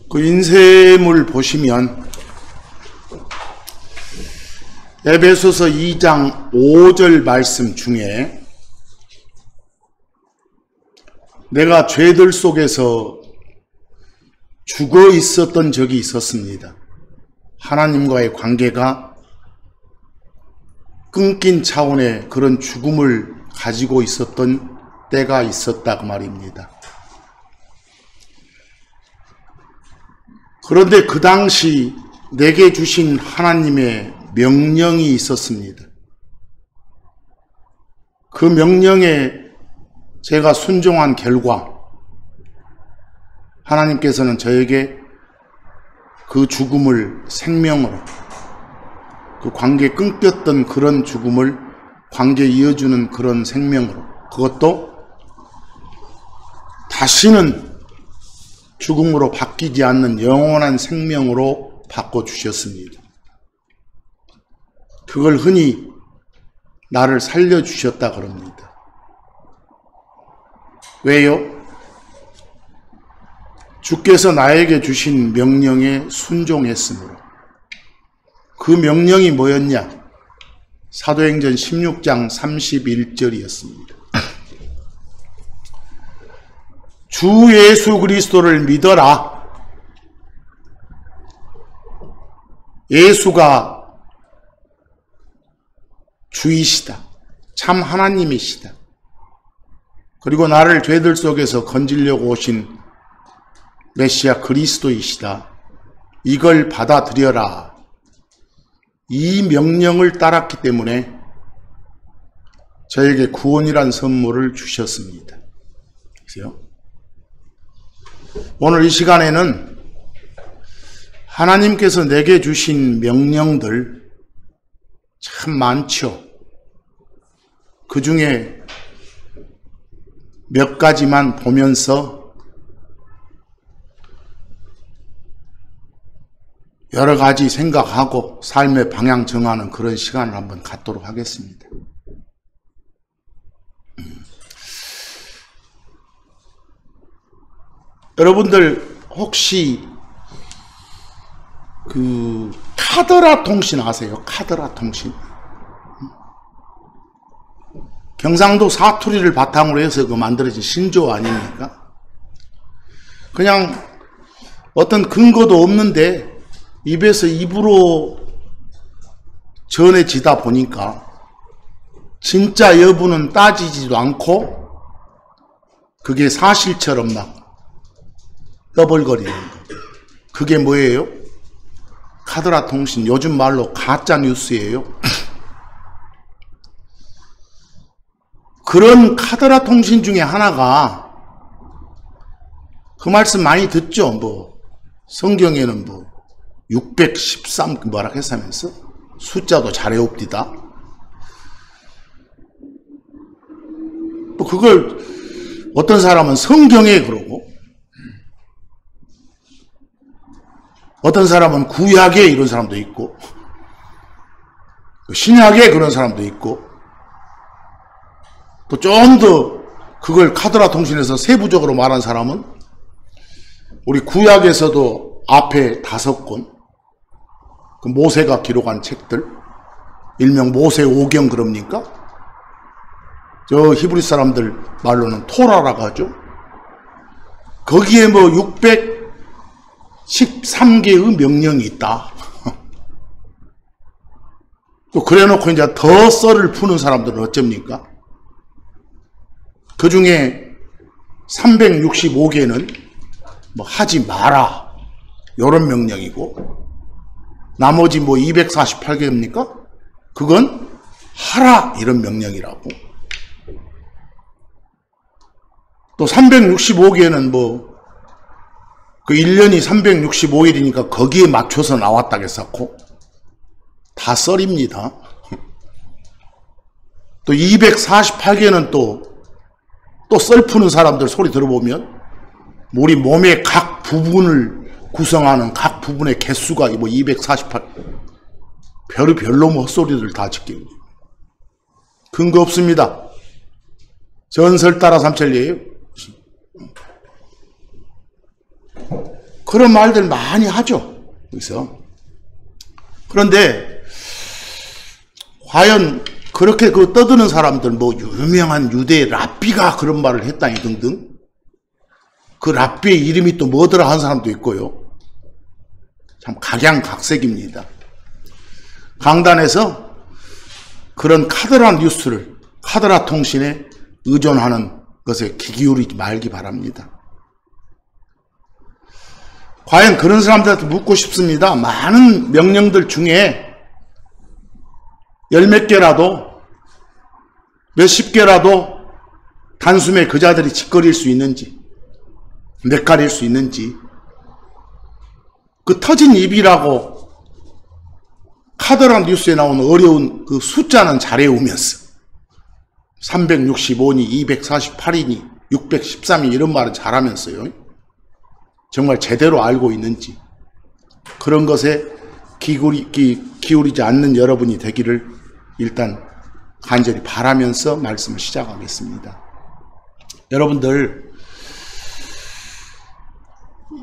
그 인쇄물 보시면 에베소서 2장 5절 말씀 중에 내가 죄들 속에서 죽어 있었던 적이 있었습니다. 하나님과의 관계가 끊긴 차원의 그런 죽음을 가지고 있었던 때가 있었다 그 말입니다. 그런데 그 당시 내게 주신 하나님의 명령이 있었습니다. 그 명령에 제가 순종한 결과 하나님께서는 저에게 그 죽음을 생명으로, 그 관계 끊겼던 그런 죽음을 관계 이어주는 그런 생명으로, 그것도 다시는 죽음으로 바뀌지 않는 영원한 생명으로 바꿔주셨습니다. 그걸 흔히 나를 살려주셨다 그럽니다. 왜요? 주께서 나에게 주신 명령에 순종했으므로. 그 명령이 뭐였냐? 사도행전 16장 31절이었습니다. 주 예수 그리스도를 믿어라. 예수가 주이시다. 참 하나님이시다. 그리고 나를 죄들 속에서 건지려고 오신 메시아 그리스도이시다. 이걸 받아들여라. 이 명령을 따랐기 때문에 저에게 구원이란 선물을 주셨습니다. 그래서 오늘 이 시간에는 하나님께서 내게 주신 명령들 참 많죠. 그 중에 몇 가지만 보면서 여러 가지 생각하고 삶의 방향 정하는 그런 시간을 한번 갖도록 하겠습니다. 여러분들 혹시 그 카더라 통신 아세요? 카더라 통신. 경상도 사투리를 바탕으로 해서 그 만들어진 신조 아닙니까? 그냥 어떤 근거도 없는데 입에서 입으로 전해지다 보니까 진짜 여부는 따지지도 않고 그게 사실처럼 막 떠벌거리는 거. 그게 뭐예요? 카더라 통신, 요즘 말로 가짜 뉴스예요. 그런 카더라 통신 중에 하나가 그 말씀 많이 듣죠. 뭐 성경에는 뭐 613 뭐라 했으면서 숫자도 잘 외웁디다. 또 그걸 어떤 사람은 성경에 그러고 어떤 사람은 구약에 이런 사람도 있고 신약에 그런 사람도 있고 또 좀 더 그걸 카더라 통신에서 세부적으로 말한 사람은 우리 구약에서도 앞에 5권 그 모세가 기록한 책들 일명 모세 오경 그럽니까? 저 히브리 사람들 말로는 토라라고 하죠. 거기에 뭐 613개의 명령이 있다. 또 그래놓고 이제 더 썰을 푸는 사람들은 어쩝니까? 그 중에 365개는 뭐 하지 마라 이런 명령이고 나머지 뭐 248개입니까? 그건 하라 이런 명령이라고. 또 365개는 뭐 그 1년이 365일이니까 거기에 맞춰서 나왔다겠었고 다 썰입니다. 또 248개는 또 썰 푸는 사람들 소리 들어보면 우리 몸의 각 부분을 구성하는 각 부분의 개수가 뭐 248 별로 뭐 헛소리들 다 짓게 근거 없습니다. 전설 따라 삼천리예요. 그런 말들 많이 하죠. 그래서 그런데 과연 그렇게 그 떠드는 사람들, 뭐 유명한 유대 랍비가 그런 말을 했다니 등등, 그 랍비의 이름이 또 뭐더라 한 사람도 있고요. 참 각양각색입니다. 강단에서 그런 카더라 뉴스를, 카더라 통신에 의존하는 것에 귀 기울이지 말기 바랍니다. 과연 그런 사람들한테 묻고 싶습니다. 많은 명령들 중에 열 몇 개라도, 몇십 개라도 단숨에 그 자들이 짓거릴 수 있는지, 낯가릴 수 있는지, 그 터진 입이라고 카더라 뉴스에 나오는 어려운 그 숫자는 잘 외우면서 365니, 248이니, 613이 이런 말은 잘하면서요. 정말 제대로 알고 있는지, 그런 것에 기울이지 않는 여러분이 되기를 일단 간절히 바라면서 말씀을 시작하겠습니다. 여러분들,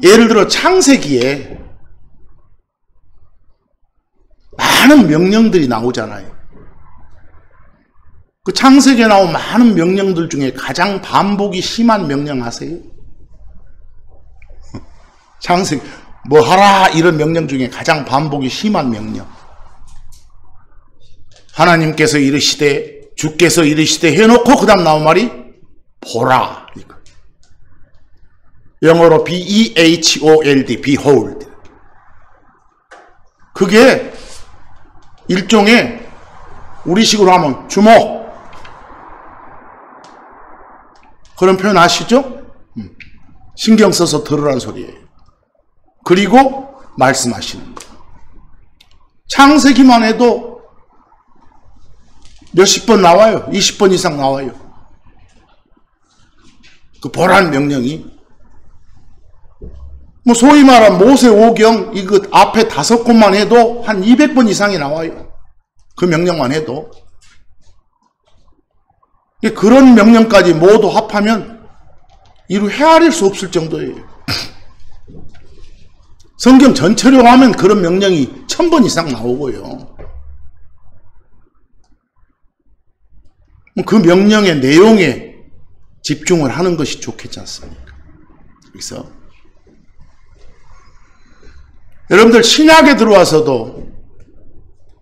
예를 들어 창세기에 많은 명령들이 나오잖아요. 그 창세기에 나온 많은 명령들 중에 가장 반복이 심한 명령 아세요? 창세기 뭐 하라 이런 명령 중에 가장 반복이 심한 명령. 하나님께서 이르시되, 주께서 이르시되 해놓고 그 다음 나온 말이 보라. 영어로 behold, behold. 그게 일종의 우리식으로 하면 주목, 그런 표현 아시죠? 신경 써서 들으라는 소리예요. 그리고 말씀하시는 거. 창세기만 해도 몇십 번 나와요. 20번 이상 나와요. 그 보란 명령이. 뭐 소위 말한 모세오경 이거 앞에 5곳만 해도 한 200번 이상이 나와요. 그 명령만 해도. 그런 명령까지 모두 합하면 이루 헤아릴 수 없을 정도예요. 성경 전체로 하면 그런 명령이 1000번 이상 나오고요. 그 명령의 내용에 집중을 하는 것이 좋겠지 않습니까? 그래서 여러분들 신약에 들어와서도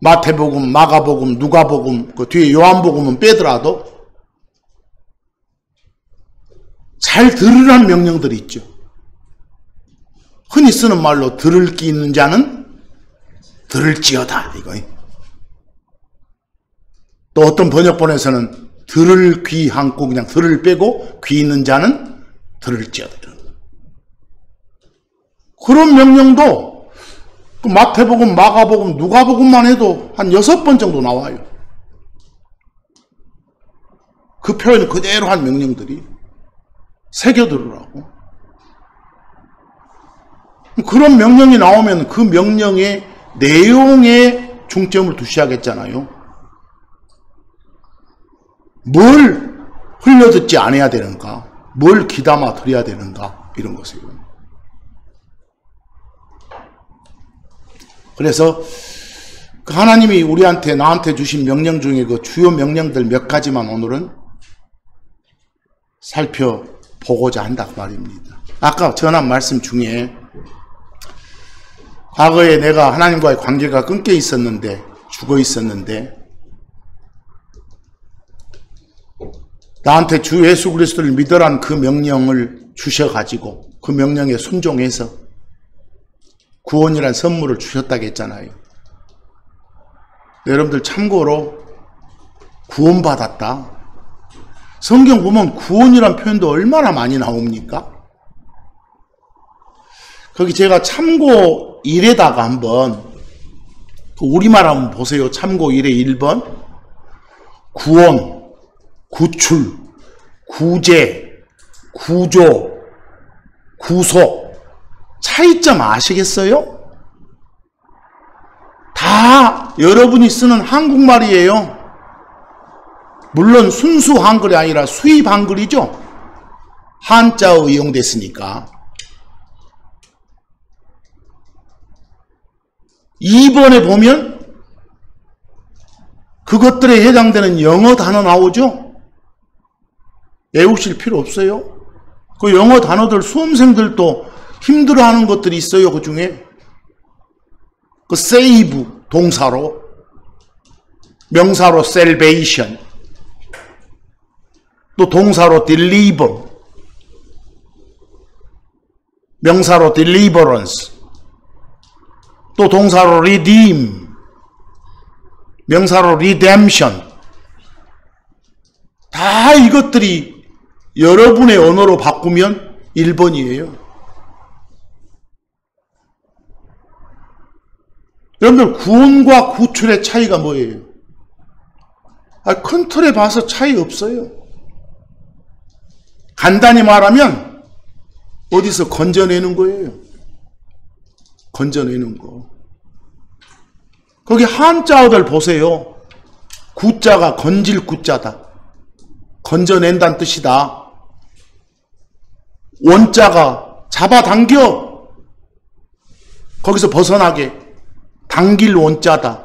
마태복음, 마가복음, 누가복음, 그 뒤에 요한복음은 빼더라도 잘 들으라는 명령들이 있죠. 흔히 쓰는 말로 들을 귀 있는 자는 들을지어다. 이거. 또 어떤 번역본에서는 들을 귀 한고 그냥 들을 빼고 귀 있는 자는 들을지어다. 그런 명령도 그 마태복음, 마가복음, 누가복음만 해도 한 6번 정도 나와요. 그 표현을 그대로 한 명령들이 새겨들으라고. 그런 명령이 나오면 그 명령의 내용에 중점을 두셔야겠잖아요. 뭘 흘려듣지 않아야 되는가, 뭘 귀담아 들어야 되는가, 이런 것이에요. 그래서 그 하나님이 우리한테, 나한테 주신 명령 중에 그 주요 명령들 몇 가지만 오늘은 살펴보고자 한다고 말입니다. 아까 전한 말씀 중에 과거에 내가 하나님과의 관계가 끊겨 있었는데, 죽어 있었는데, 나한테 주 예수 그리스도를 믿으라는 그 명령을 주셔가지고 그 명령에 순종해서 구원이란 선물을 주셨다고 했잖아요. 여러분들 참고로 구원받았다. 성경 보면 구원이란 표현도 얼마나 많이 나옵니까? 거기 제가 참고 1에다가 한번 우리말 한번 보세요. 참고 1의 1번 구원, 구출, 구제, 구조, 구속. 차이점 아시겠어요? 다 여러분이 쓰는 한국말이에요. 물론 순수 한글이 아니라 수입 한글이죠. 한자어 이용됐으니까. 2번에 보면 그것들에 해당되는 영어 단어 나오죠? 외우실 필요 없어요. 그 영어 단어들 수험생들도 힘들어하는 것들이 있어요. 그 중에 그 save 동사로, 명사로 salvation, 또 동사로 deliver, 명사로 deliverance, 또 동사로 redeem, 명사로 redemption. 다 이것들이 여러분의 언어로 바꾸면 1번이에요. 여러분들 구원과 구출의 차이가 뭐예요? 큰 틀에 봐서 차이 없어요. 간단히 말하면 어디서 건져내는 거예요. 건져내는 거. 거기 한자어들 보세요. 구자가 건질 구자다. 건져낸다는 뜻이다. 원자가 잡아당겨. 거기서 벗어나게. 당길 원자다.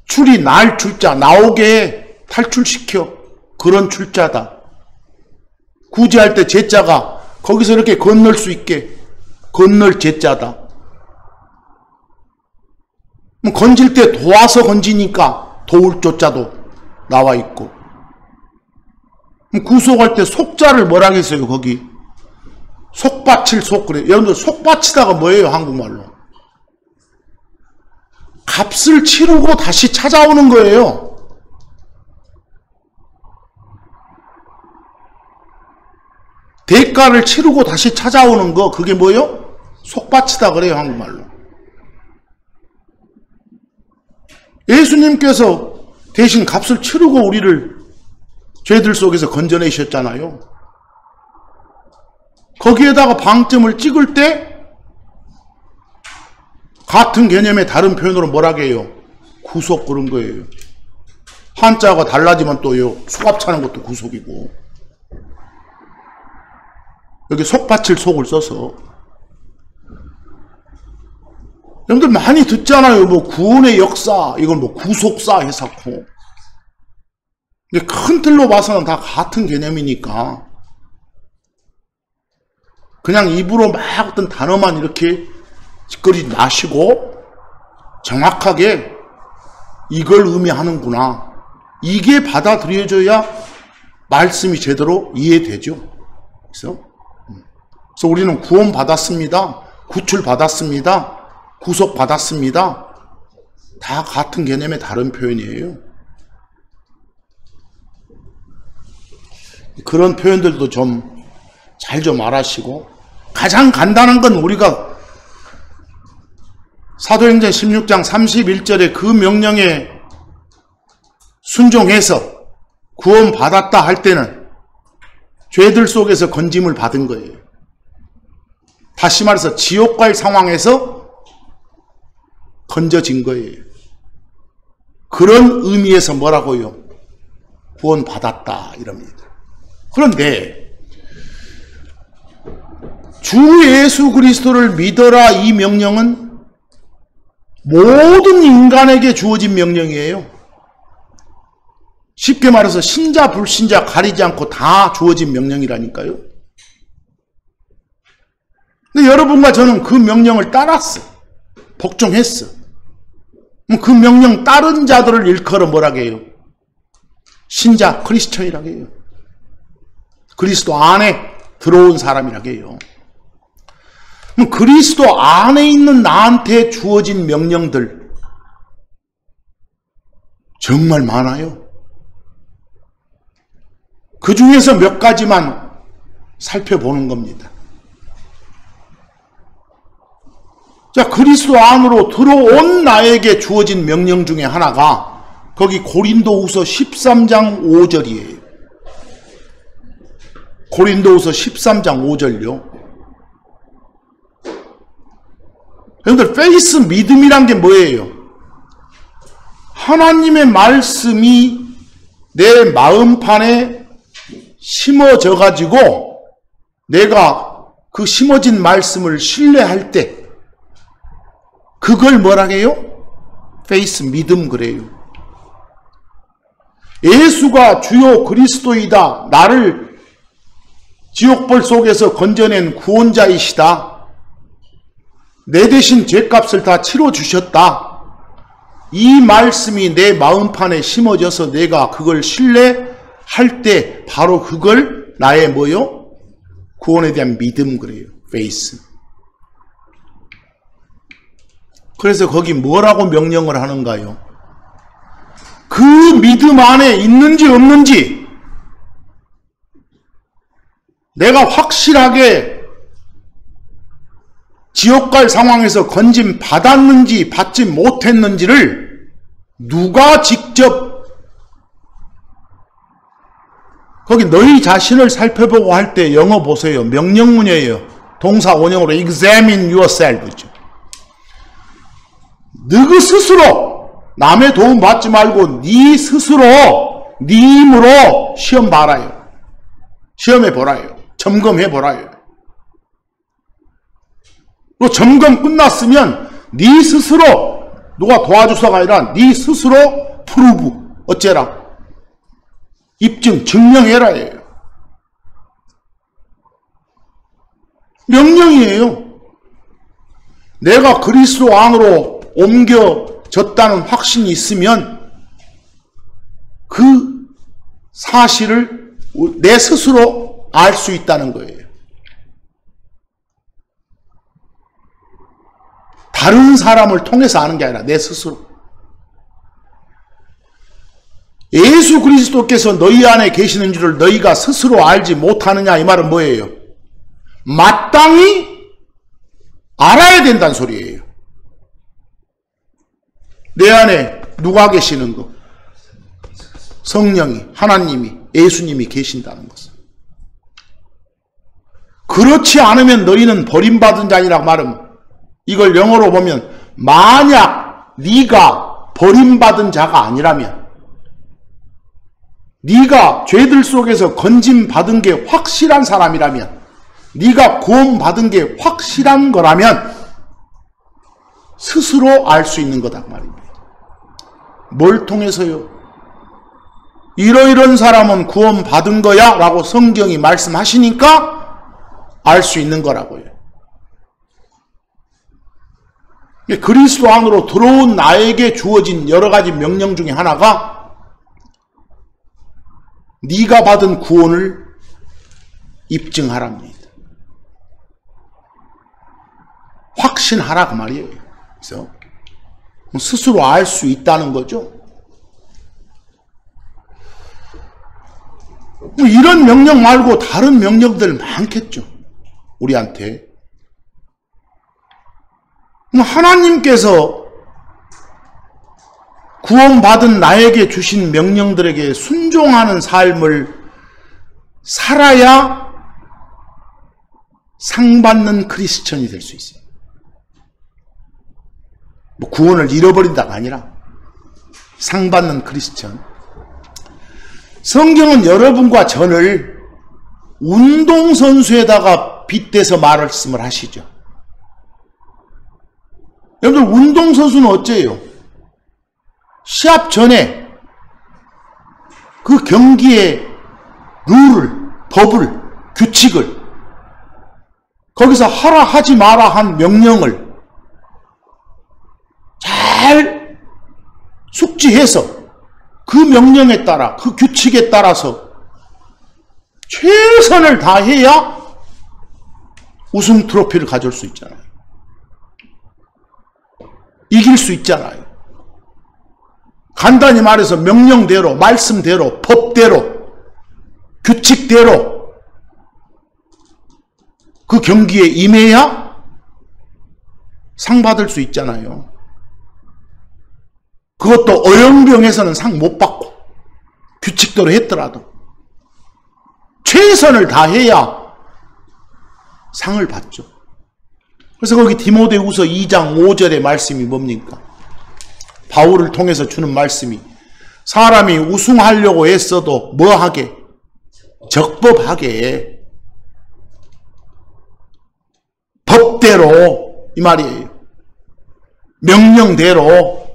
출이 날 출자, 나오게 탈출시켜. 그런 출자다. 구제할 때 제자가 거기서 이렇게 건널 수 있게 건널 제자다. 건질 때 도와서 건지니까 도울 조자도 나와 있고, 구속할 때 속자를 뭐라 했어요? 거기 속받칠 속. 그래. 여러분들 속받치다가 뭐예요? 한국말로 값을 치르고 다시 찾아오는 거예요. 대가를 치르고 다시 찾아오는 거, 그게 뭐예요? 속바치다 그래요, 한국말로. 예수님께서 대신 값을 치르고 우리를 죄들 속에서 건져내셨잖아요. 거기에다가 방점을 찍을 때 같은 개념의 다른 표현으로 뭐라고 해요? 구속, 그런 거예요. 한자가 달라지면 또요, 수갑 차는 것도 구속이고, 여기 속받칠 속을 써서. 여러분들 많이 듣잖아요. 뭐 구원의 역사, 이건 뭐 구속사 해석고. 근데 큰 틀로 봐서는 다 같은 개념이니까 그냥 입으로 막 어떤 단어만 이렇게 짓거리지 마시고 정확하게 이걸 의미하는구나, 이게 받아들여져야 말씀이 제대로 이해되죠. 그래서 우리는 구원 받았습니다, 구출 받았습니다, 구속 받았습니다, 다 같은 개념의 다른 표현이에요. 그런 표현들도 좀 잘 좀 알아시고, 가장 간단한 건 우리가 사도행전 16장 31절에 그 명령에 순종해서 구원 받았다 할 때는 죄들 속에서 건짐을 받은 거예요. 다시 말해서 지옥 갈 상황에서 건져진 거예요. 그런 의미에서 뭐라고요? 구원 받았다 이럽니다. 그런데 주 예수 그리스도를 믿어라, 이 명령은 모든 인간에게 주어진 명령이에요. 쉽게 말해서 신자 불신자 가리지 않고 다 주어진 명령이라니까요. 근데 여러분과 저는 그 명령을 따랐어. 복종했어. 그 명령 따른 자들을 일컬어 뭐라고 해요? 신자, 크리스천이라고 해요. 그리스도 안에 들어온 사람이라고 해요. 그리스도 안에 있는 나한테 주어진 명령들 정말 많아요. 그 중에서 몇 가지만 살펴보는 겁니다. 자, 그리스도 안으로 들어온 나에게 주어진 명령 중에 하나가 거기 고린도후서 13장 5절이에요. 고린도후서 13장 5절요. 여러분들, 페이스, 믿음이란 게 뭐예요? 하나님의 말씀이 내 마음판에 심어져 가지고 내가 그 심어진 말씀을 신뢰할 때 그걸 뭐라 해요? 페이스, 믿음 그래요. 예수가 주요 그리스도이다. 나를 지옥벌 속에서 건져낸 구원자이시다. 내 대신 죄값을 다 치러주셨다. 이 말씀이 내 마음판에 심어져서 내가 그걸 신뢰할 때 바로 그걸 나의 뭐요? 구원에 대한 믿음 그래요. 페이스. 그래서 거기 뭐라고 명령을 하는가요? 그 믿음 안에 있는지 없는지 내가 확실하게 지옥 갈 상황에서 건짐 받았는지 받지 못했는지를 누가 직접 거기 너희 자신을 살펴보고 할 때 영어 보세요. 명령문이에요. 동사 원형으로 examine yourself죠. 너희 스스로 남의 도움 받지 말고 네 스스로 네 힘으로 시험 봐라요. 시험해 보라요. 점검해 보라요. 또 점검 끝났으면 네 스스로 누가 도와줘서가 아니라 네 스스로 프루브 어째라 입증 증명해라예요. 명령이에요. 내가 그리스도 안으로 옮겨졌다는 확신이 있으면 그 사실을 내 스스로 알 수 있다는 거예요. 다른 사람을 통해서 아는 게 아니라 내 스스로. 예수 그리스도께서 너희 안에 계시는 줄을 너희가 스스로 알지 못하느냐 이 말은 뭐예요? 마땅히 알아야 된다는 소리예요. 내 안에 누가 계시는 거? 성령이, 하나님이, 예수님이 계신다는 것은. 그렇지 않으면 너희는 버림받은 자니라고 말하면 이걸 영어로 보면 만약 네가 버림받은 자가 아니라면 네가 죄들 속에서 건짐받은 게 확실한 사람이라면 네가 구원받은 게 확실한 거라면 스스로 알 수 있는 거다 말입니다. 뭘 통해서요? 이러이런 사람은 구원받은 거야 라고 성경이 말씀하시니까 알 수 있는 거라고요. 그리스도 안으로 들어온 나에게 주어진 여러 가지 명령 중에 하나가 네가 받은 구원을 입증하랍니다. 확신하라 그 말이에요. 그래서 스스로 알 수 있다는 거죠. 이런 명령 말고 다른 명령들 많겠죠. 우리한테. 하나님께서 구원받은 나에게 주신 명령들에게 순종하는 삶을 살아야 상받는 크리스천이 될 수 있어요. 뭐 구원을 잃어버린다가 아니라 상받는 크리스천. 성경은 여러분과 저를 운동선수에다가 빗대서 말씀을 하시죠. 여러분들 운동선수는 어째요? 시합 전에 그 경기의 룰을, 법을, 규칙을 거기서 하라 하지 마라 한 명령을 잘 숙지해서 그 명령에 따라 그 규칙에 따라서 최선을 다해야 우승 트로피를 가져올 수 있잖아요. 이길 수 있잖아요. 간단히 말해서 명령대로, 말씀대로, 법대로, 규칙대로 그 경기에 임해야 상 받을 수 있잖아요. 그것도 어영병에서는 상 못 받고 규칙대로 했더라도 최선을 다해야 상을 받죠. 그래서 거기 디모데후서 2장 5절의 말씀이 뭡니까? 바울을 통해서 주는 말씀이 사람이 우승하려고 애써도 뭐하게? 적법하게 법대로 이 말이에요. 명령대로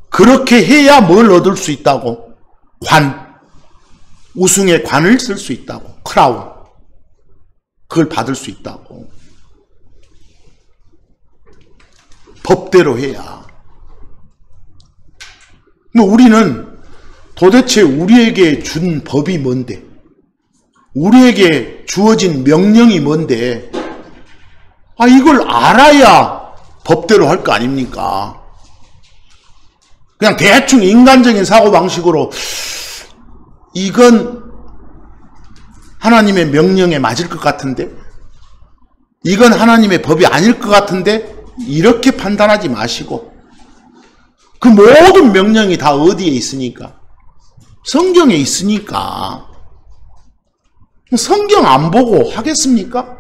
그렇게 해야 뭘 얻을 수 있다고? 우승의 관을 쓸 수 있다고. 크라운. 그걸 받을 수 있다고. 법대로 해야. 우리는 도대체 우리에게 준 법이 뭔데? 우리에게 주어진 명령이 뭔데? 이걸 알아야 법대로 할 거 아닙니까? 그냥 대충 인간적인 사고방식으로 이건 하나님의 명령에 맞을 것 같은데, 이건 하나님의 법이 아닐 것 같은데, 이렇게 판단하지 마시고, 그 모든 명령이 다 어디에 있으니까? 성경에 있으니까. 성경 안 보고 하겠습니까?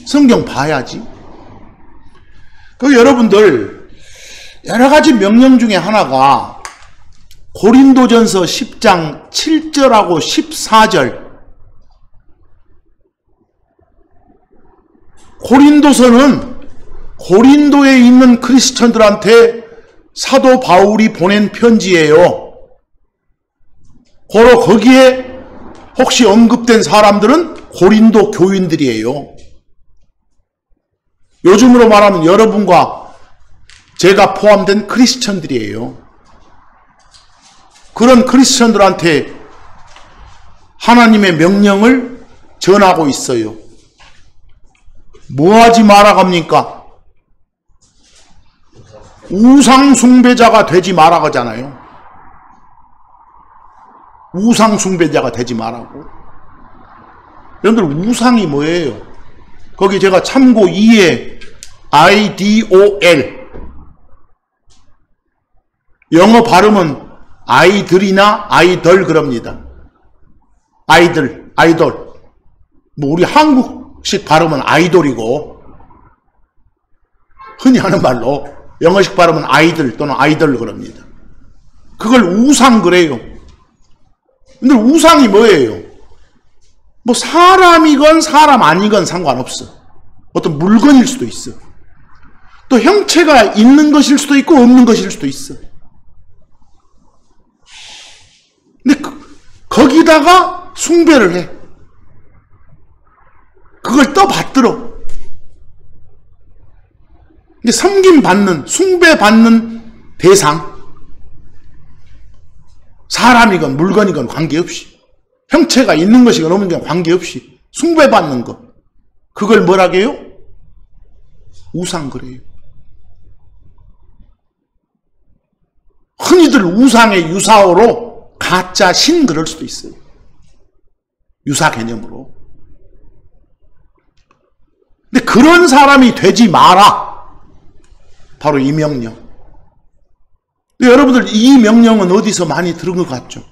성경 봐야지. 여러분들, 여러 가지 명령 중에 하나가 고린도전서 10장 7절하고 14절. 고린도서는 고린도에 있는 크리스천들한테 사도 바울이 보낸 편지예요. 고로 거기에 혹시 언급된 사람들은 고린도 교인들이에요. 요즘으로 말하면 여러분과 제가 포함된 크리스천들이에요. 그런 크리스천들한테 하나님의 명령을 전하고 있어요. 뭐 하지 말아 갑니까? 우상 숭배자가 되지 말아 가잖아요. 우상 숭배자가 되지 말라고. 여러분들 우상이 뭐예요? 거기 제가 참고 2에 IDOL, 영어 발음은 아이들이나 아이덜 그럽니다. 아이돌. 뭐 우리 한국식 발음은 아이돌이고, 흔히 하는 말로 영어식 발음은 아이들 또는 아이덜 그럽니다. 그걸 우상 그래요. 근데 우상이 뭐예요? 뭐 사람이건 사람 아니건 상관없어. 어떤 물건일 수도 있어. 또 형체가 있는 것일 수도 있고 없는 것일 수도 있어. 근데 거기다가 숭배를 해. 그걸 또 받들어. 근데 섬김받는, 숭배받는 대상, 사람이건 물건이건 관계없이, 형체가 있는 것이건 없는 건 관계없이 숭배받는 것, 그걸 뭐라고 해요? 우상 그래요. 흔히들 우상의 유사어로 가짜 신 그럴 수도 있어요. 유사 개념으로. 근데 그런 사람이 되지 마라. 바로 이 명령. 근데 여러분들 이 명령은 어디서 많이 들은 것 같죠?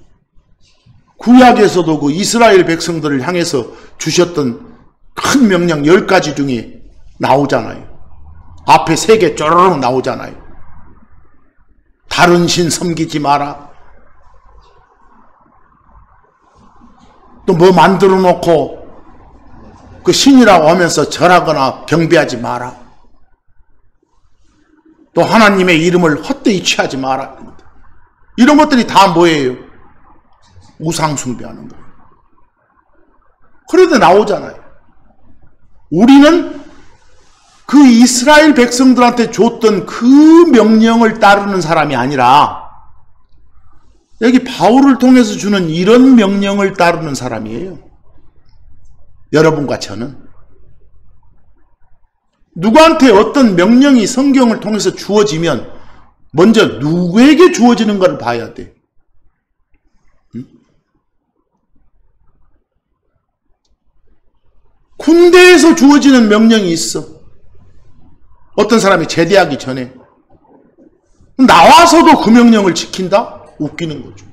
구약에서도 그 이스라엘 백성들을 향해서 주셨던 큰 명령 10가지 중에 나오잖아요. 앞에 3개 쪼르륵 나오잖아요. 다른 신 섬기지 마라. 또 뭐 만들어 놓고 그 신이라고 하면서 절하거나 경배하지 마라. 또 하나님의 이름을 헛되이 취하지 마라. 이런 것들이 다 뭐예요? 우상 숭배하는 거예요. 그런데 나오잖아요. 우리는 그 이스라엘 백성들한테 줬던 그 명령을 따르는 사람이 아니라 여기 바울을 통해서 주는 이런 명령을 따르는 사람이에요. 여러분과 저는. 누구한테 어떤 명령이 성경을 통해서 주어지면 먼저 누구에게 주어지는가를 봐야 돼. 군대에서 주어지는 명령이 있어. 어떤 사람이 제대하기 전에. 나와서도 그 명령을 지킨다? 웃기는 거죠.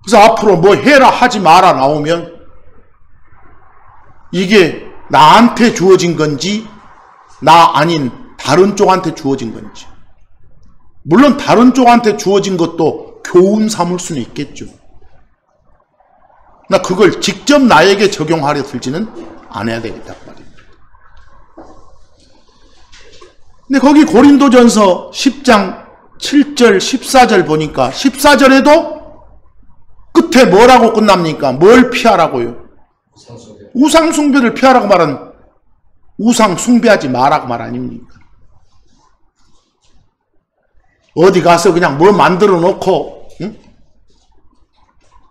그래서 앞으로 뭐 해라 하지 마라 나오면 이게 나한테 주어진 건지 나 아닌 다른 쪽한테 주어진 건지. 물론 다른 쪽한테 주어진 것도 교훈 삼을 수는 있겠죠. 나 그걸 직접 나에게 적용하려 들지는 안 해야 되겠다 말입니다. 근데 거기 고린도전서 10장 7절 14절 보니까 14절에도 끝에 뭐라고 끝납니까? 뭘 피하라고요? 우상 숭배를 피하라고 말은 우상 숭배하지 마라고 말 아닙니까? 어디 가서 그냥 뭐 만들어 놓고 응?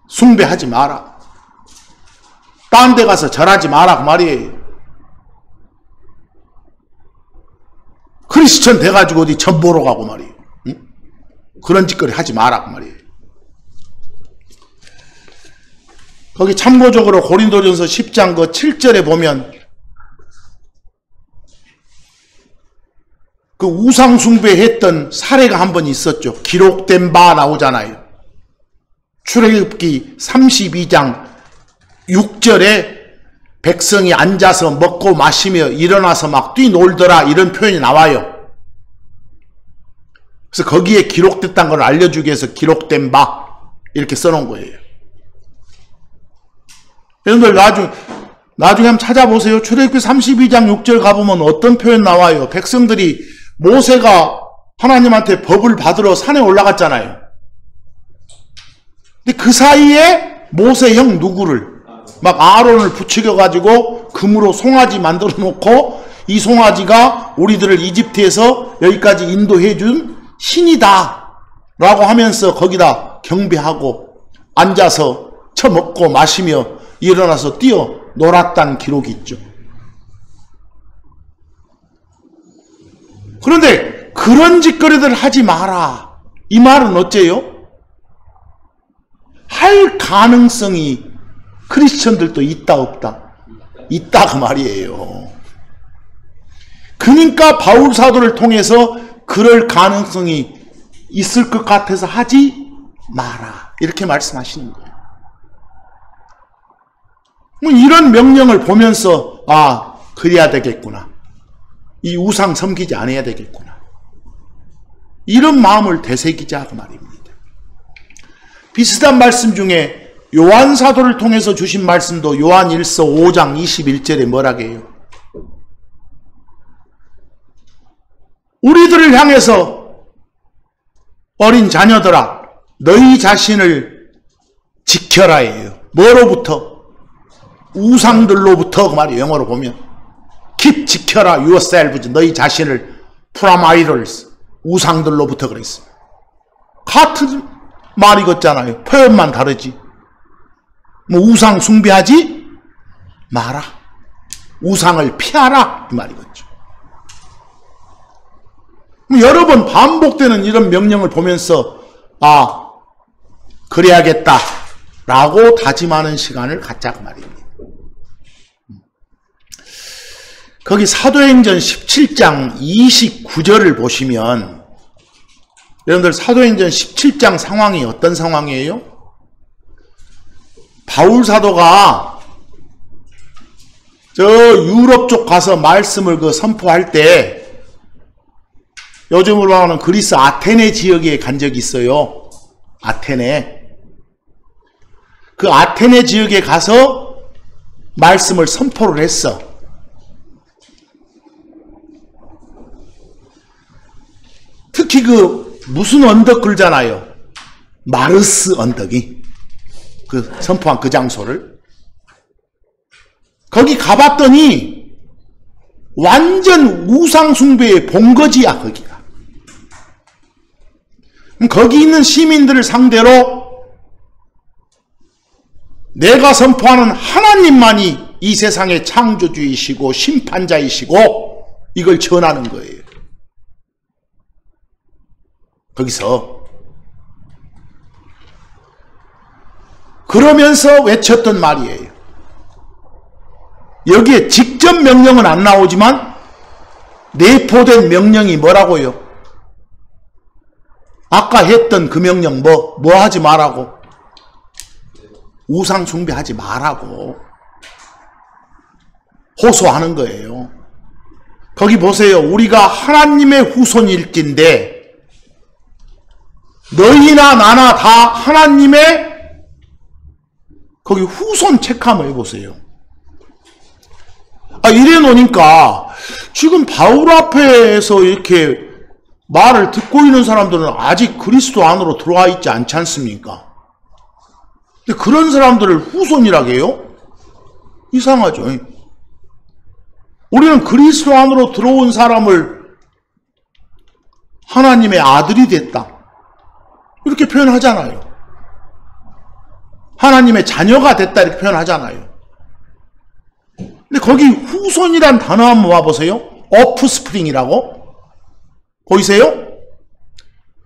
숭배하지 마라. 딴 데 가서 절하지 마라 그 말이에요. 크리스천 돼가지고 어디 전 보러 가고 말이에요. 응? 그런 짓거리 하지 마라 그 말이에요. 거기 참고적으로 고린도전서 10장 그 7절에 보면 그 우상 숭배했던 사례가 한 번 있었죠. 기록된 바 나오잖아요. 출애굽기 32장 6절에 백성이 앉아서 먹고 마시며 일어나서 막 뛰놀더라 이런 표현이 나와요. 그래서 거기에 기록됐다는 걸 알려주기 위해서 기록된 바 이렇게 써놓은 거예요. 여러분들 나중에 한번 찾아보세요. 출애굽기 32장 6절 가보면 어떤 표현 나와요. 백성들이 모세가 하나님한테 법을 받으러 산에 올라갔잖아요. 근데 그 사이에 모세 형 누구를 막 아론을 부추겨가지고 금으로 송아지 만들어 놓고 이 송아지가 우리들을 이집트에서 여기까지 인도해 준 신이다 라고 하면서 거기다 경배하고 앉아서 처먹고 마시며 일어나서 뛰어 놀았다는 기록이 있죠. 그런데 그런 짓거리들 하지 마라. 이 말은 어째요? 할 가능성이 크리스천들도 있다 없다? 있다 그 말이에요. 그러니까 바울 사도를 통해서 그럴 가능성이 있을 것 같아서 하지 마라 이렇게 말씀하시는 거예요. 이런 명령을 보면서 아 그래야 되겠구나. 이 우상 섬기지 않아야 되겠구나. 이런 마음을 되새기자 그 말입니다. 비슷한 말씀 중에 요한 사도를 통해서 주신 말씀도 요한 1서 5장 21절에 뭐라고 해요? 우리들을 향해서 어린 자녀들아 너희 자신을 지켜라 해요. 뭐로부터? 우상들로부터 그 말이에요. 영어로 보면 keep 지켜라 yourselves 너희 자신을 from idols 우상들로부터 그랬습니다. 같은 말이 같잖아요. 표현만 다르지. 뭐 우상 숭배하지 마라. 우상을 피하라 이 말이겠죠. 여러 번 반복되는 이런 명령을 보면서 아 그래야겠다 라고 다짐하는 시간을 갖자 그 말입니다. 거기 사도행전 17장 29절을 보시면 여러분들 사도행전 17장 상황이 어떤 상황이에요? 바울 사도가 저 유럽 쪽 가서 말씀을 선포할 때 요즘으로 하는 그리스 아테네 지역에 간 적이 있어요. 아테네. 그 아테네 지역에 가서 말씀을 선포를 했어. 특히 그 무슨 언덕 글잖아요. 마르스 언덕이 그 선포한 그 장소를 거기 가봤더니 완전 우상숭배의 본거지야 거기가. 거기 있는 시민들을 상대로 내가 선포하는 하나님만이 이 세상의 창조주이시고 심판자이시고 이걸 전하는 거예요. 거기서 그러면서 외쳤던 말이에요. 여기에 직접 명령은 안 나오지만 내포된 명령이 뭐라고요? 아까 했던 그 명령 뭐 하지 말라고? 우상 숭배하지 말라고 호소하는 거예요. 거기 보세요. 우리가 하나님의 후손일진데 너희나 나나 다 하나님의 거기 후손 체크함을 해보세요. 이래 놓으니까 지금 바울 앞에서 이렇게 말을 듣고 있는 사람들은 아직 그리스도 안으로 들어와 있지 않지 않습니까? 근데 그런 사람들을 후손이라고 해요? 이상하죠. 우리는 그리스도 안으로 들어온 사람을 하나님의 아들이 됐다, 이렇게 표현하잖아요. 하나님의 자녀가 됐다, 이렇게 표현하잖아요. 근데 거기 후손이란 단어 한번 와보세요. 오프스프링이라고 보이세요?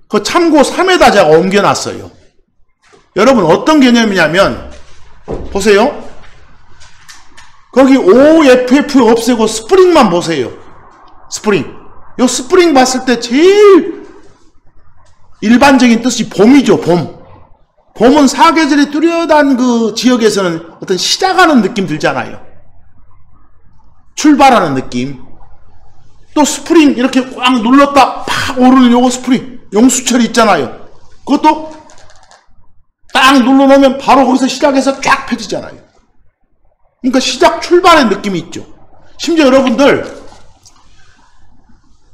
그 참고 3에다 제가 옮겨놨어요. 여러분 어떤 개념이냐면 보세요. 거기 OFF 없애고 스프링만 보세요. 스프링. 요 스프링 봤을 때 제일 일반적인 뜻이 봄이죠. 봄. 봄은 사계절이 뚜렷한 그 지역에서는 어떤 시작하는 느낌 들잖아요. 출발하는 느낌. 또 스프링 이렇게 꽉 눌렀다 팍 오르는 요거 스프링. 용수철이 있잖아요. 그것도 딱 눌러놓으면 바로 거기서 시작해서 쫙 펴지잖아요. 그러니까 시작 출발의 느낌이 있죠. 심지어 여러분들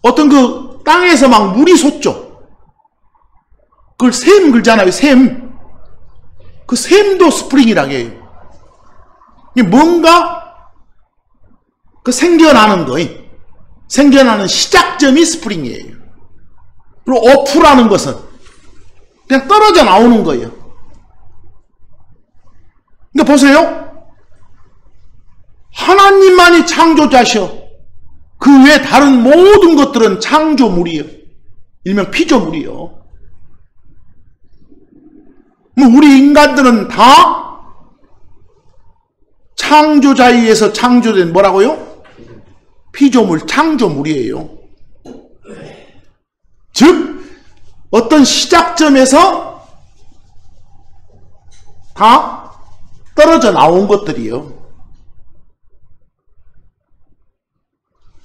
어떤 그 땅에서 막 물이 솟죠. 그걸 샘 그러잖아요. 샘. 그 샘도 스프링이라고 해요. 뭔가 그 생겨나는 거, 생겨나는 시작점이 스프링이에요. 그리고 오프라는 것은 그냥 떨어져 나오는 거예요. 그러니까 보세요. 하나님만이 창조자셔. 그 외 다른 모든 것들은 창조물이에요. 일명 피조물이요. 뭐 우리 인간들은 다 창조자에 의해서 창조된 뭐라고요? 피조물, 창조물이에요. 즉 어떤 시작점에서 다 떨어져 나온 것들이요.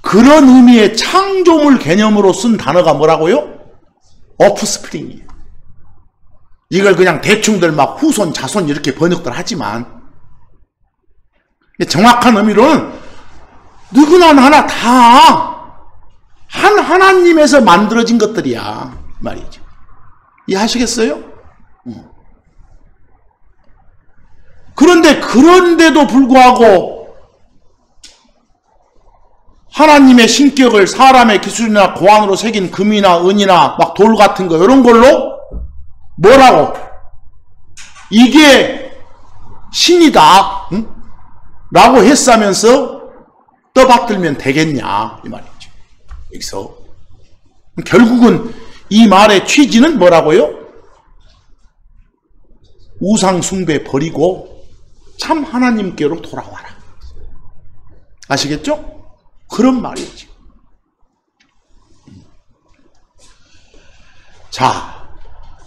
그런 의미의 창조물 개념으로 쓴 단어가 뭐라고요? 오프스프링이에요. 이걸 그냥 대충들 막 후손, 자손 이렇게 번역들 하지만 정확한 의미로는 누구나 하나 다 한 하나님에서 만들어진 것들이야 말이죠. 이해하시겠어요? 그런데도 불구하고 하나님의 신격을 사람의 기술이나 고안으로 새긴 금이나 은이나 막 돌 같은 거 이런 걸로 뭐라고? 이게 신이다, 응? 라고 했으면서 떠받들면 되겠냐 이 말이죠. 여기서 결국은 이 말의 취지는 뭐라고요? 우상 숭배 버리고 참 하나님께로 돌아와라. 아시겠죠? 그런 말이지. 자,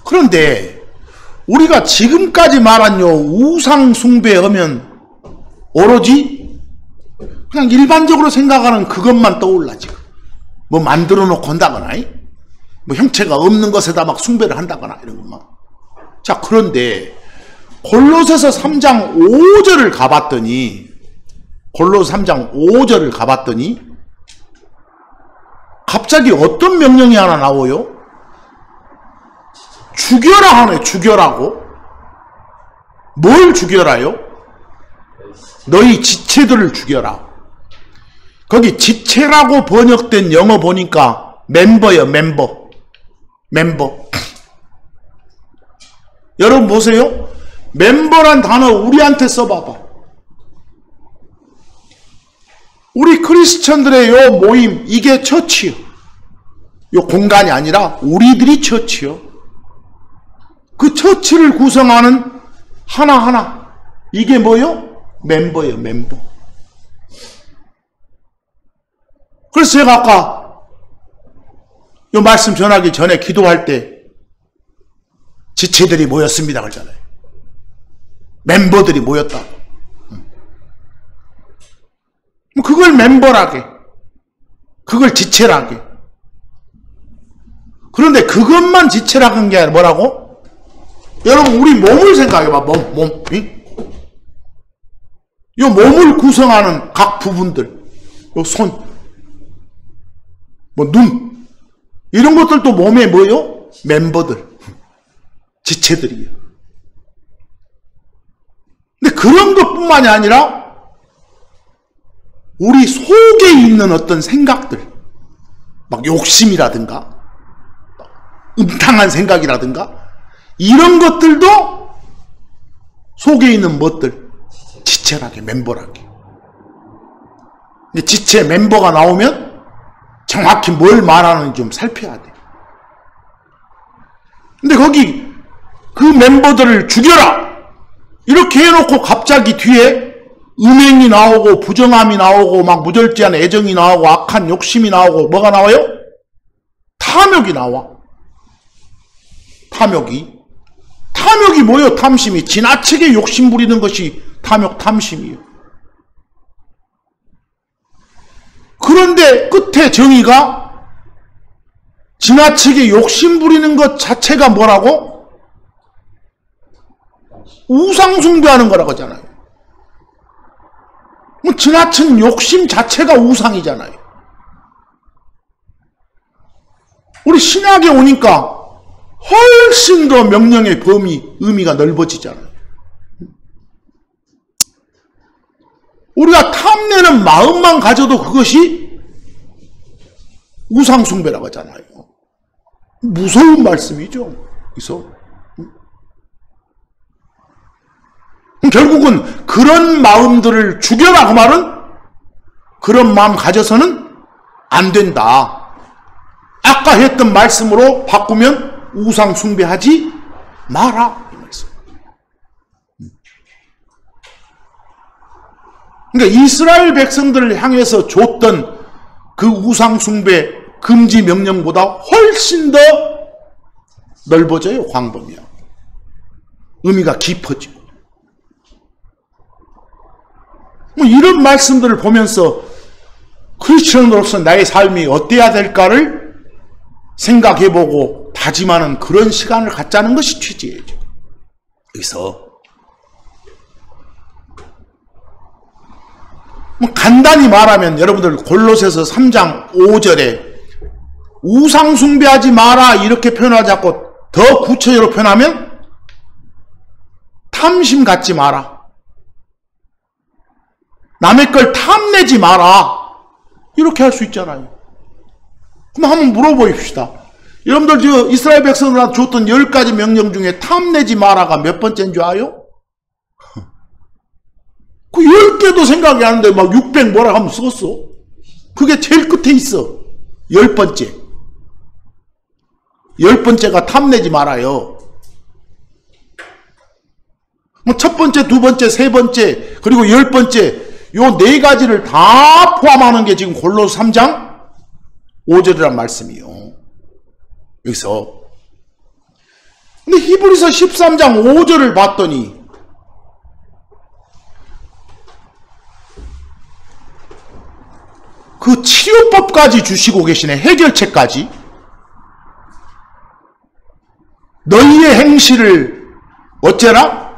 그런데 우리가 지금까지 말한 요 우상 숭배하면 오로지 그냥 일반적으로 생각하는 그것만 떠올라. 지금 뭐 만들어 놓고 한다거나 뭐 형체가 없는 것에다 막 숭배를 한다거나 이런 것만. 자, 그런데 골로새서 3장 5절을 가봤더니 골로새 3장 5절을 가봤더니 갑자기 어떤 명령이 하나 나와요? 죽여라 하네. 죽여라고. 뭘 죽여라요? 너희 지체들을 죽여라. 거기 지체라고 번역된 영어 보니까 멤버예요. 멤버. 여러분 보세요. 멤버란 단어 우리한테 써봐봐. 우리 크리스천들의 요 모임, 이게 처치요. 요 공간이 아니라 우리들이 처치요. 그 처치를 구성하는 하나하나, 이게 뭐요? 멤버예요. 멤버. 그래서 제가 아까 요 말씀 전하기 전에 기도할 때 지체들이 모였습니다 그러잖아요. 멤버들이 모였다. 그걸 멤버라게, 그걸 지체라게. 그런데 그것만 지체라고 한 게 아니라 뭐라고? 여러분 우리 몸을 생각해봐. 몸. 이 몸을 구성하는 각 부분들, 요 손, 뭐 눈, 이런 것들도 몸에 뭐요? 멤버들, 지체들이에요. 근데 그런 것뿐만이 아니라 우리 속에 있는 어떤 생각들, 막 욕심이라든가 음탕한 생각이라든가 이런 것들도 속에 있는 것들, 지체라게, 멤버라게. 근데 지체, 멤버가 나오면 정확히 뭘 말하는지 좀 살펴야 돼. 근데 거기 그 멤버들을 죽여라! 이렇게 해놓고 갑자기 뒤에 음행이 나오고 부정함이 나오고 막 무절제한 애정이 나오고 악한 욕심이 나오고 뭐가 나와요? 탐욕이 나와. 탐욕이 뭐예요? 탐심이. 지나치게 욕심 부리는 것이 탐욕, 탐심이에요. 그런데 끝에 정의가 지나치게 욕심 부리는 것 자체가 뭐라고? 우상숭배하는 거라고 하잖아요. 뭐 지나친 욕심 자체가 우상이잖아요. 우리 신약에 오니까 훨씬 더 명령의 범위, 의미가 넓어지잖아요. 우리가 탐내는 마음만 가져도 그것이 우상숭배라고 하잖아요. 무서운 말씀이죠. 그래서 결국은 그런 마음들을 죽여라 그 말은 그런 마음 가져서는 안 된다. 아까 했던 말씀으로 바꾸면 우상 숭배하지 마라 이 말씀. 그러니까 이스라엘 백성들을 향해서 줬던 그 우상 숭배 금지 명령보다 훨씬 더 넓어져요. 광범위야. 의미가 깊어지고. 뭐 이런 말씀들을 보면서 크리스천으로서 나의 삶이 어때야 될까를 생각해보고 다짐하는 그런 시간을 갖자는 것이 취지예요. 여기서 뭐 간단히 말하면 여러분들 골로새서 3장 5절에 우상 숭배하지 마라 이렇게 표현하지 않고 더 구체적으로 표현하면 탐심 갖지 마라. 남의 걸 탐내지 마라. 이렇게 할 수 있잖아요. 그럼 한번 물어보십시다. 여러분들 저 이스라엘 백성들한테 줬던 10가지 명령 중에 탐내지 마라가 몇 번째인 줄 아요? 그 10개도 생각이 안 나는데 막 600 뭐라 하면 썼어. 그게 제일 끝에 있어. 10번째. 10번째가 탐내지 말아요. 뭐 첫 번째, 두 번째, 세 번째, 그리고 10번째 요 4가지를 다 포함하는 게 지금 골로새 3장 5절이란 말씀이요. 여기서 근데 히브리서 13장 5절을 봤더니 그 치료법까지 주시고 계시네. 해결책까지. 너희의 행실을 어째라?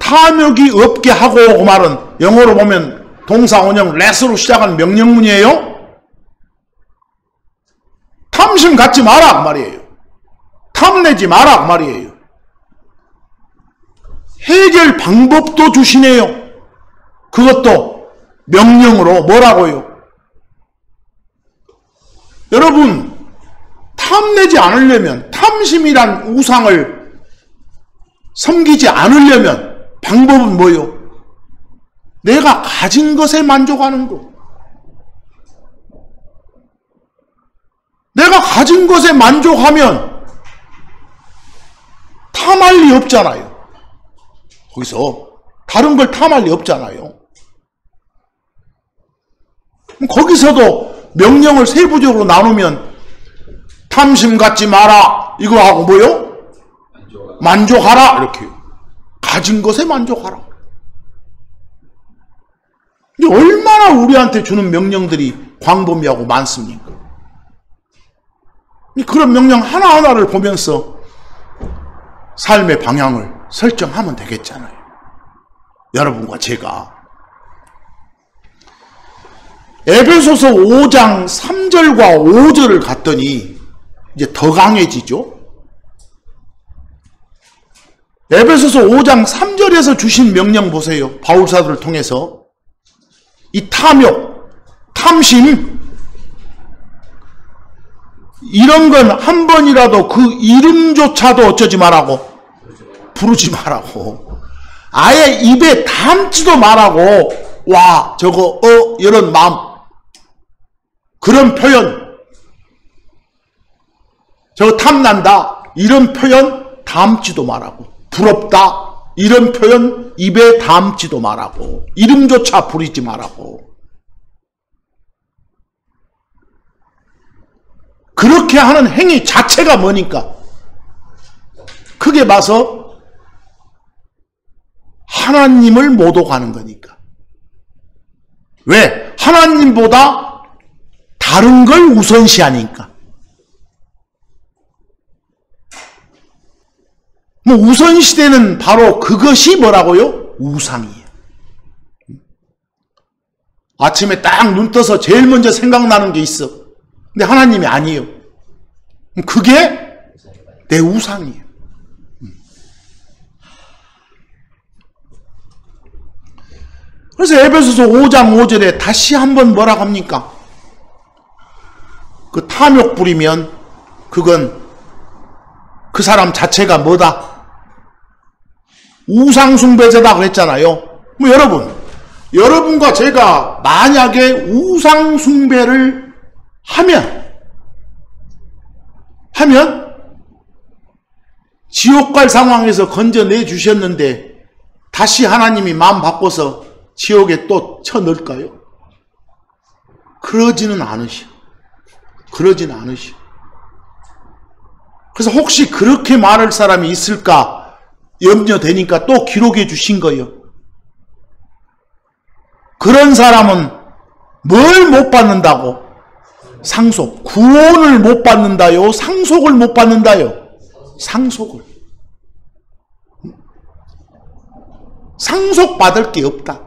탐욕이 없게 하고 그 말은 영어로 보면 동사 원형 let으로 시작하는 명령문이에요. 탐심 갖지 마라 그 말이에요. 탐내지 마라 그 말이에요. 해결 방법도 주시네요. 그것도 명령으로 뭐라고요? 여러분 탐내지 않으려면 탐심이란 우상을 섬기지 않으려면 방법은 뭐요? 내가 가진 것에 만족하는 거. 내가 가진 것에 만족하면 탐할 리 없잖아요. 거기서 다른 걸 탐할 리 없잖아요. 거기서도 명령을 세부적으로 나누면 탐심 갖지 마라 이거 하고 뭐요? 만족하라 이렇게. 가진 것에 만족하라. 근데 얼마나 우리한테 주는 명령들이 광범위하고 많습니까? 그런 명령 하나하나를 보면서 삶의 방향을 설정하면 되겠잖아요. 여러분과 제가. 에베소서 5장 3절과 5절을 갔더니 이제 더 강해지죠. 에베소서 5장 3절에서 주신 명령 보세요. 바울사도를 통해서 이 탐욕, 탐심 이런 건 한 번이라도 그 이름조차도 어쩌지 말라고, 부르지 말라고, 아예 입에 담지도 말라고. 와 저거 이런 마음, 그런 표현, 저거 탐난다 이런 표현 담지도 말라고, 부럽다 이런 표현 입에 담지도 말라고, 이름조차 부리지 말라고. 그렇게 하는 행위 자체가 뭐니까? 크게 봐서 하나님을 모독하는 거니까. 왜? 하나님보다 다른 걸 우선시하니까. 뭐 우선시되는 바로 그것이 뭐라고요? 우상이에요. 아침에 딱 눈 떠서 제일 먼저 생각나는 게 있어. 근데 하나님이 아니에요. 그게 내 우상이에요. 그래서 에베소서 5장 5절에 다시 한번 뭐라고 합니까? 그 탐욕 부리면 그건 그 사람 자체가 뭐다? 우상숭배자다 그랬잖아요. 뭐 여러분과 제가 만약에 우상숭배를 하면 지옥 갈 상황에서 건져내 주셨는데 다시 하나님이 마음 바꿔서 지옥에 또 쳐넣을까요? 그러지는 않으시오. 그래서 혹시 그렇게 말할 사람이 있을까 염려되니까 또 기록해 주신 거예요. 그런 사람은 뭘 못 받는다고? 상속. 구원을 못 받는다요? 상속을 못 받는다요? 상속을. 상속받을 게 없다.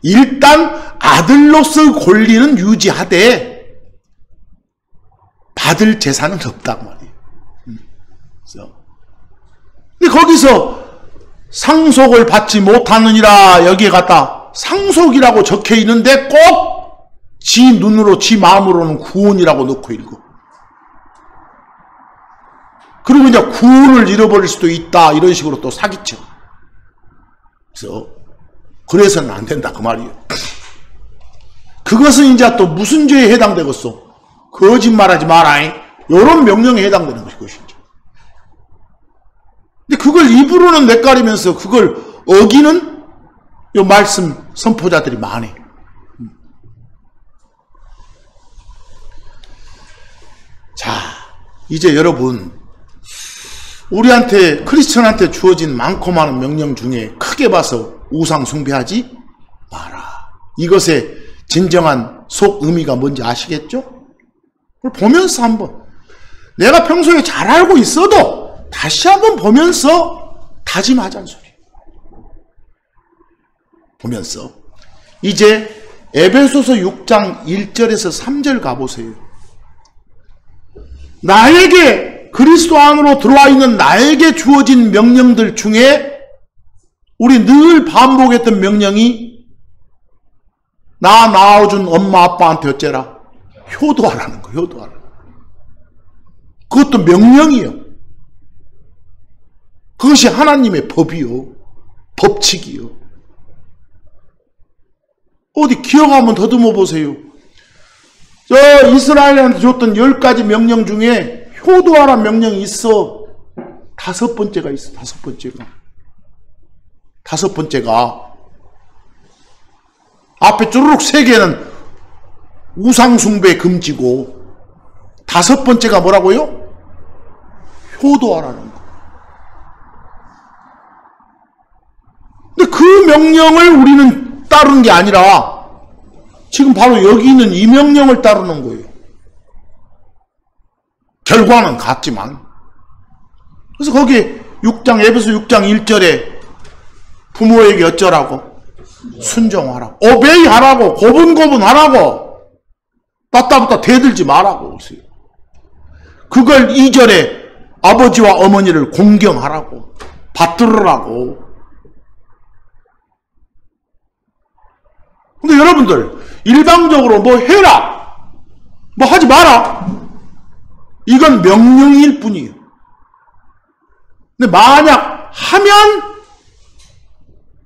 일단 아들로서 권리는 유지하되 받을 재산은 없다고 말이에요. 근데 거기서 상속을 받지 못하느니라 여기에 갖다 상속이라고 적혀 있는데 꼭 지 눈으로 지 마음으로는 구원이라고 넣고 읽어. 그리고 이제 구원을 잃어버릴 수도 있다 이런 식으로 또 사기쳐. 그래서는 안 된다 그 말이에요. 그것은 이제 또 무슨 죄에 해당되겠어? 거짓말하지 마라 이런 명령에 해당되는 것이 이제. 근데 그걸 입으로는 내까리면서 그걸 어기는 이 말씀 선포자들이 많아. 자, 이제 여러분, 우리한테 크리스천한테 주어진 많고 많은 명령 중에 크게 봐서 우상 숭배하지 마라. 이것의 진정한 속 의미가 뭔지 아시겠죠? 그걸 보면서 한번, 내가 평소에 잘 알고 있어도 다시 한번 보면서 다짐하자는 소리. 보면서 이제 에베소서 6장 1절에서 3절 가보세요. 나에게 그리스도 안으로 들어와 있는 나에게 주어진 명령들 중에 우리 늘 반복했던 명령이 나 낳아준 엄마 아빠한테 어째라? 효도하라는 거, 효도하라는 거. 그것도 명령이요. 그것이 하나님의 법이요. 법칙이요. 어디 기억 한번 더듬어 보세요. 저 이스라엘한테 줬던 10가지 명령 중에 효도하라 명령이 있어. 5번째가 있어. 5번째가. 5번째가 앞에 쭈르륵 3개는 우상숭배 금지고 5번째가 뭐라고요? 효도하라는 거. 근데 그 명령을 우리는 따르는 게 아니라 지금 바로 여기 있는 이 명령을 따르는 거예요. 결과는 같지만. 그래서 거기 6장 에베소 6장 1절에 부모에게 어쩌라고? 순종하라. 오베이 하라고. 고분고분 하라고. 따따붙다 대들지 말라고. 그걸 2절에 아버지와 어머니를 공경하라고. 받들으라고. 근데 여러분들 일방적으로 뭐 해라, 뭐 하지 마라, 이건 명령일 뿐이에요. 근데 만약 하면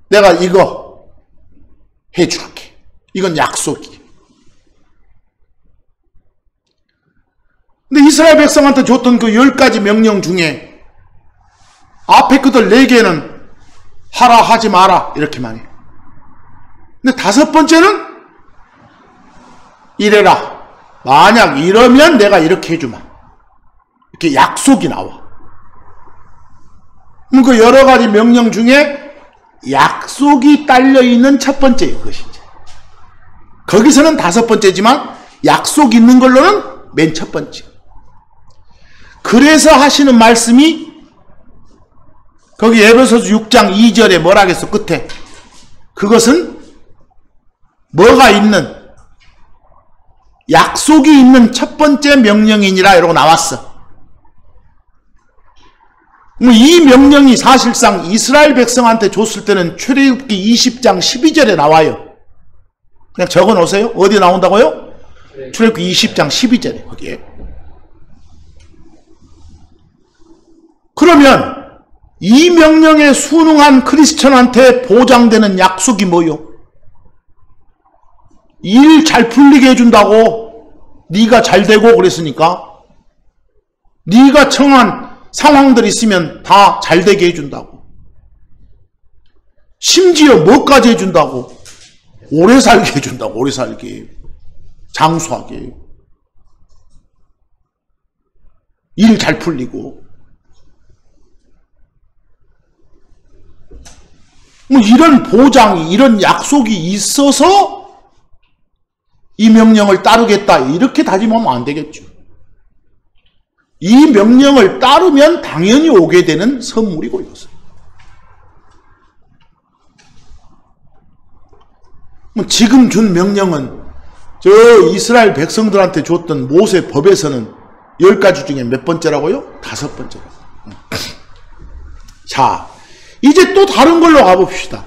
내가 이거 해줄게. 이건 약속이에요. 근데 이스라엘 백성한테 줬던 그 10가지 명령 중에 앞에 그들 4개는 하라 하지 마라 이렇게만 해요. 근데 5번째는 이래라. 만약 이러면 내가 이렇게 해주마. 이렇게 약속이 나와. 그 여러 가지 명령 중에 약속이 딸려있는 첫 번째예요. 그것이 이제. 거기서는 5번째지만 약속 있는 걸로는 맨 첫 번째. 그래서 하시는 말씀이 거기 에베소서 6장 2절에 뭐라 하겠어? 끝에. 그것은 뭐가 있는, 약속이 있는 첫 번째 명령이니라 이러고 나왔어. 이 명령이 사실상 이스라엘 백성한테 줬을 때는 출애굽기 20장 12절에 나와요. 그냥 적어 놓으세요. 어디 나온다고요? 출애굽기 20장 12절에 거기에. 그러면 이 명령에 순응한 크리스천한테 보장되는 약속이 뭐요? 일 잘 풀리게 해준다고. 네가 잘 되고 그랬으니까 네가 청한 상황들 있으면 다 잘 되게 해준다고. 심지어 뭐까지 해준다고? 오래 살게 해준다고. 오래 살게, 장수하게, 일 잘 풀리고. 뭐 이런 보장이, 이런 약속이 있어서 이 명령을 따르겠다 이렇게 다짐하면 안 되겠죠. 이 명령을 따르면 당연히 오게 되는 선물이고 이것은. 지금 준 명령은 저 이스라엘 백성들한테 줬던 모세 법에서는 10가지 중에 몇 번째라고요? 5번째라고. 자, 이제 또 다른 걸로 가봅시다.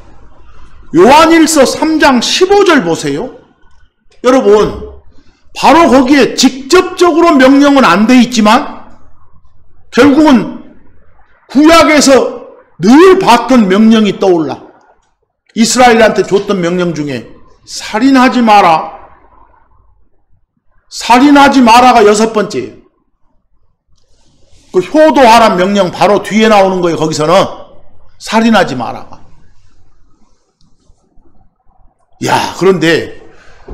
요한일서 3장 15절 보세요. 여러분, 바로 거기에 직접적으로 명령은 안 돼 있지만 결국은 구약에서 늘 봤던 명령이 떠올라. 이스라엘한테 줬던 명령 중에 살인하지 마라. 살인하지 마라가 6번째예요. 그 효도하라는 명령 바로 뒤에 나오는 거예요. 거기서는 살인하지 마라가. 야, 그런데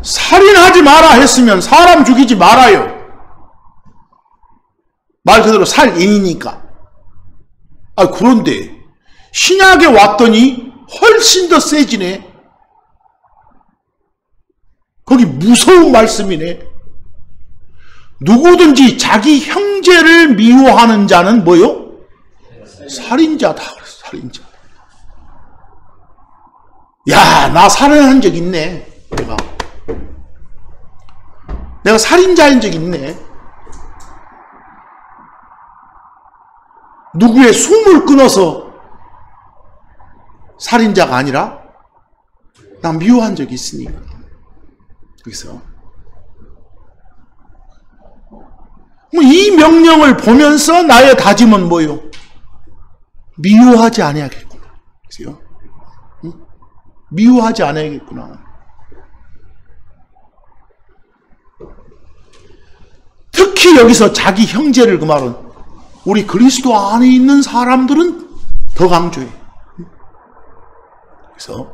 살인하지 마라 했으면 사람 죽이지 말아요. 말 그대로 살인이니까. 아, 그런데 신약에 왔더니 훨씬 더 세지네. 거기 무서운 말씀이네. 누구든지 자기 형제를 미워하는 자는 뭐요? 살인자다. 살인자. 야, 나 살인한 적 있네. 내가 살인자인 적 있네. 누구의 숨을 끊어서 살인자가 아니라 나 미워한 적이 있으니까. 여기서 이 명령을 보면서 나의 다짐은 뭐요? 미워하지 않아야겠구나. 그래요? 미워하지 않아야겠구나. 특히 여기서 자기 형제를, 그 말은 우리 그리스도 안에 있는 사람들은 더 강조해. 그래서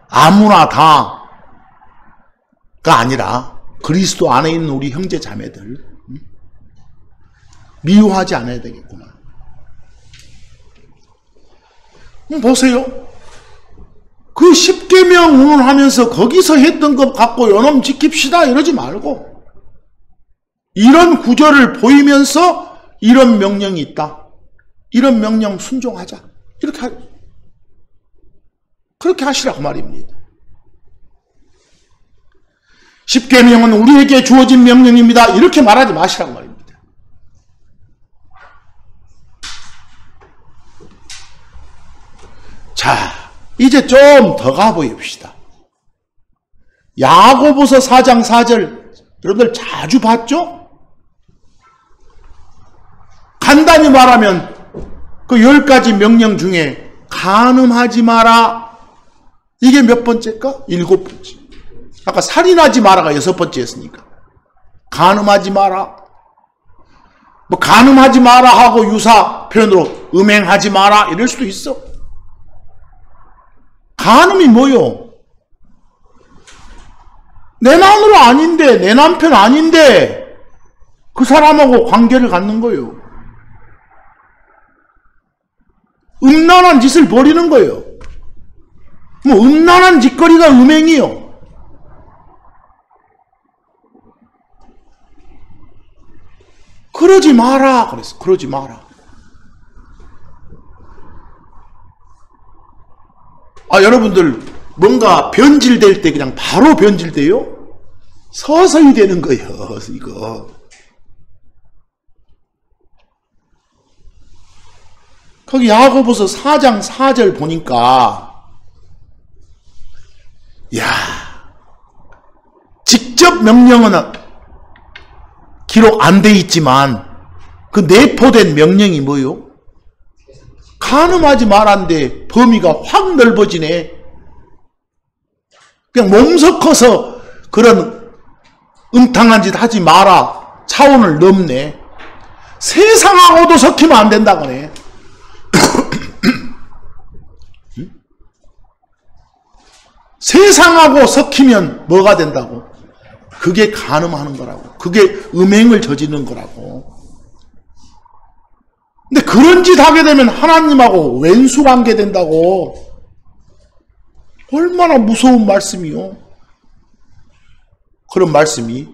아무나 다가 아니라 그리스도 안에 있는 우리 형제 자매들 미워하지 않아야 되겠구나. 보세요. 그 10계명 운운하면서 거기서 했던 것 갖고 요놈 지킵시다 이러지 말고 이런 구절을 보이면서 이런 명령이 있다. 이런 명령 순종하자. 이렇게 하죠. 그렇게 하시라고 말입니다. 십계명은 우리에게 주어진 명령입니다. 이렇게 말하지 마시라고 말입니다. 자, 이제 좀 더 가보입시다. 야고보서 4장 4절 여러분들 자주 봤죠? 간단히 말하면 그 10가지 명령 중에 간음하지 마라, 이게 몇 번째일까? 7번째. 아까 살인하지 마라가 6번째였으니까 간음하지 마라, 뭐 간음하지 마라 하고 유사 표현으로 음행하지 마라 이럴 수도 있어. 간음이 뭐요? 내 마누라 아닌데, 내 남편 아닌데 그 사람하고 관계를 갖는 거예요. 음란한 짓을 벌이는 거예요. 뭐 음란한 짓거리가 음행이요. 그러지 마라 그랬어. 그러지 마라. 여러분들 뭔가 변질될 때 그냥 바로 변질돼요? 서서히 되는 거예요. 이거. 거기 야고보서 4장 4절 보니까 직접 명령은 기록 안 돼 있지만 그 내포된 명령이 뭐요? 간음하지 말았는데 범위가 확 넓어지네. 그냥 몸서 커서 그런 음탕한 짓 하지 마라 차원을 넘네. 세상하고도 섞이면 안 된다고네. 세상하고 섞이면 뭐가 된다고? 그게 간음하는 거라고. 그게 음행을 저지르는 거라고. 근데 그런 짓 하게 되면 하나님하고 왼수 관계 된다고. 얼마나 무서운 말씀이요. 그런 말씀이.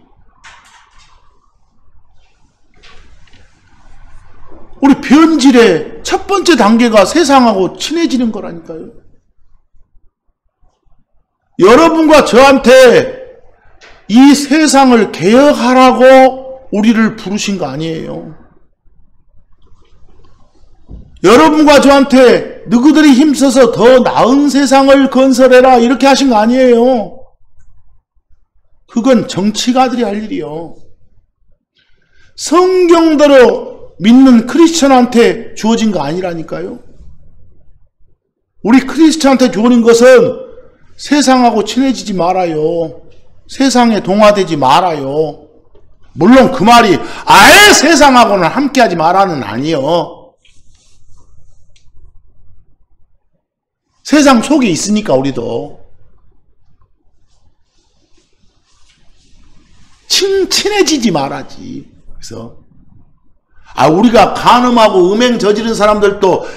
우리 변질의 첫 번째 단계가 세상하고 친해지는 거라니까요. 여러분과 저한테 이 세상을 개혁하라고 우리를 부르신 거 아니에요. 여러분과 저한테 너희들이 힘써서 더 나은 세상을 건설해라 이렇게 하신 거 아니에요. 그건 정치가들이 할 일이요. 성경대로 믿는 크리스천한테 주어진 거 아니라니까요. 우리 크리스천한테 주어진 것은 세상하고 친해지지 말아요. 세상에 동화되지 말아요. 물론 그 말이 아예 세상하고는 함께하지 말라는 아니요. 세상 속에 있으니까 우리도 친해지지 말아지. 그래서 우리가 간음하고 음행 저지른 사람들도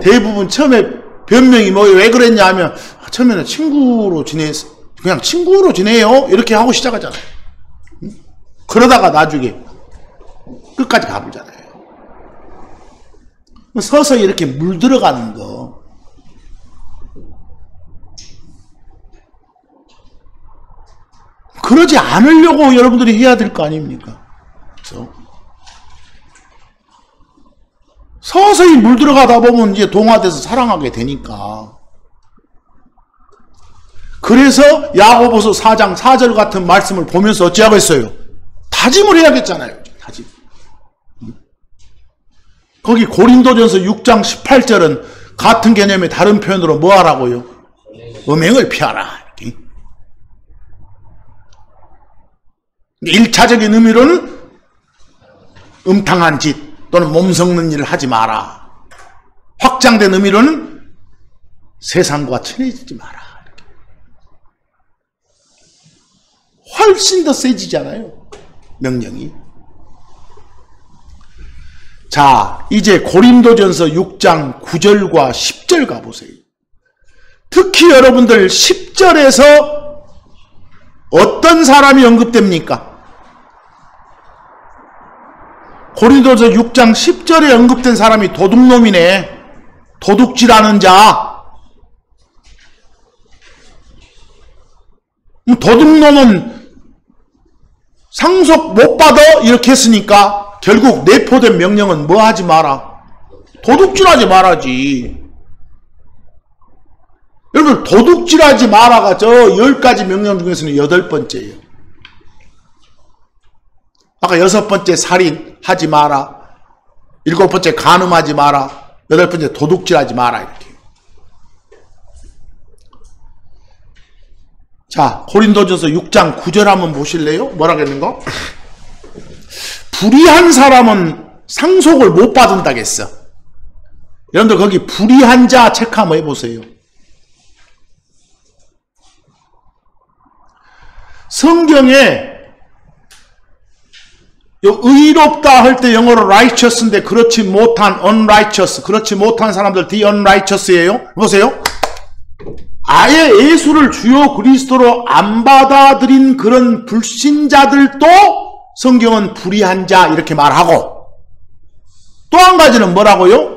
대부분 처음에 변명이 뭐예요? 왜 그랬냐 하면 처음에는 친구로 그냥 친구로 지내요 이렇게 하고 시작하잖아요. 그러다가 나중에 끝까지 가보잖아요. 서서히 이렇게 물들어가는 거. 그러지 않으려고 여러분들이 해야 될 거 아닙니까? 그래서 서서히 물들어가다 보면 이제 동화돼서 사랑하게 되니까. 그래서 야고보서 4장 4절 같은 말씀을 보면서 어찌하겠어요? 다짐을 해야겠잖아요. 다짐. 거기 고린도전서 6장 18절은 같은 개념의 다른 표현으로 뭐 하라고요? 음행을 피하라. 이렇게. 1차적인 의미로는 음탕한 짓 또는 몸 섞는 일을 하지 마라. 확장된 의미로는 세상과 친해지지 마라. 훨씬 더 세지잖아요. 명령이. 자, 이제 고린도전서 6장 9절과 10절 가보세요. 특히 여러분들 10절에서 어떤 사람이 언급됩니까? 고린도전서 6장 10절에 언급된 사람이 도둑놈이네. 도둑질하는 자. 도둑놈은 상속 못 받아 이렇게 했으니까 결국 내포된 명령은 뭐 하지 마라? 도둑질하지 말아지. 여러분 도둑질하지 마라가 저 10가지 명령 중에서는 8번째예요. 아까 6번째 살인하지 마라, 7번째 간음하지 마라, 8번째 도둑질하지 마라 이렇게. 자, 고린도전서 6장 9절 한번 보실래요? 뭐라 그랬는가? 불의한 사람은 상속을 못 받는다겠어. 여러분들 거기 불의한 자 체크 한번 해보세요. 성경에 의롭다 할 때 영어로 righteous인데 그렇지 못한 unrighteous, 그렇지 못한 사람들 the unrighteous예요. 보세요. 아예 예수를 주요 그리스도로 안 받아들인 그런 불신자들도 성경은 불의한 자 이렇게 말하고, 또 한 가지는 뭐라고요?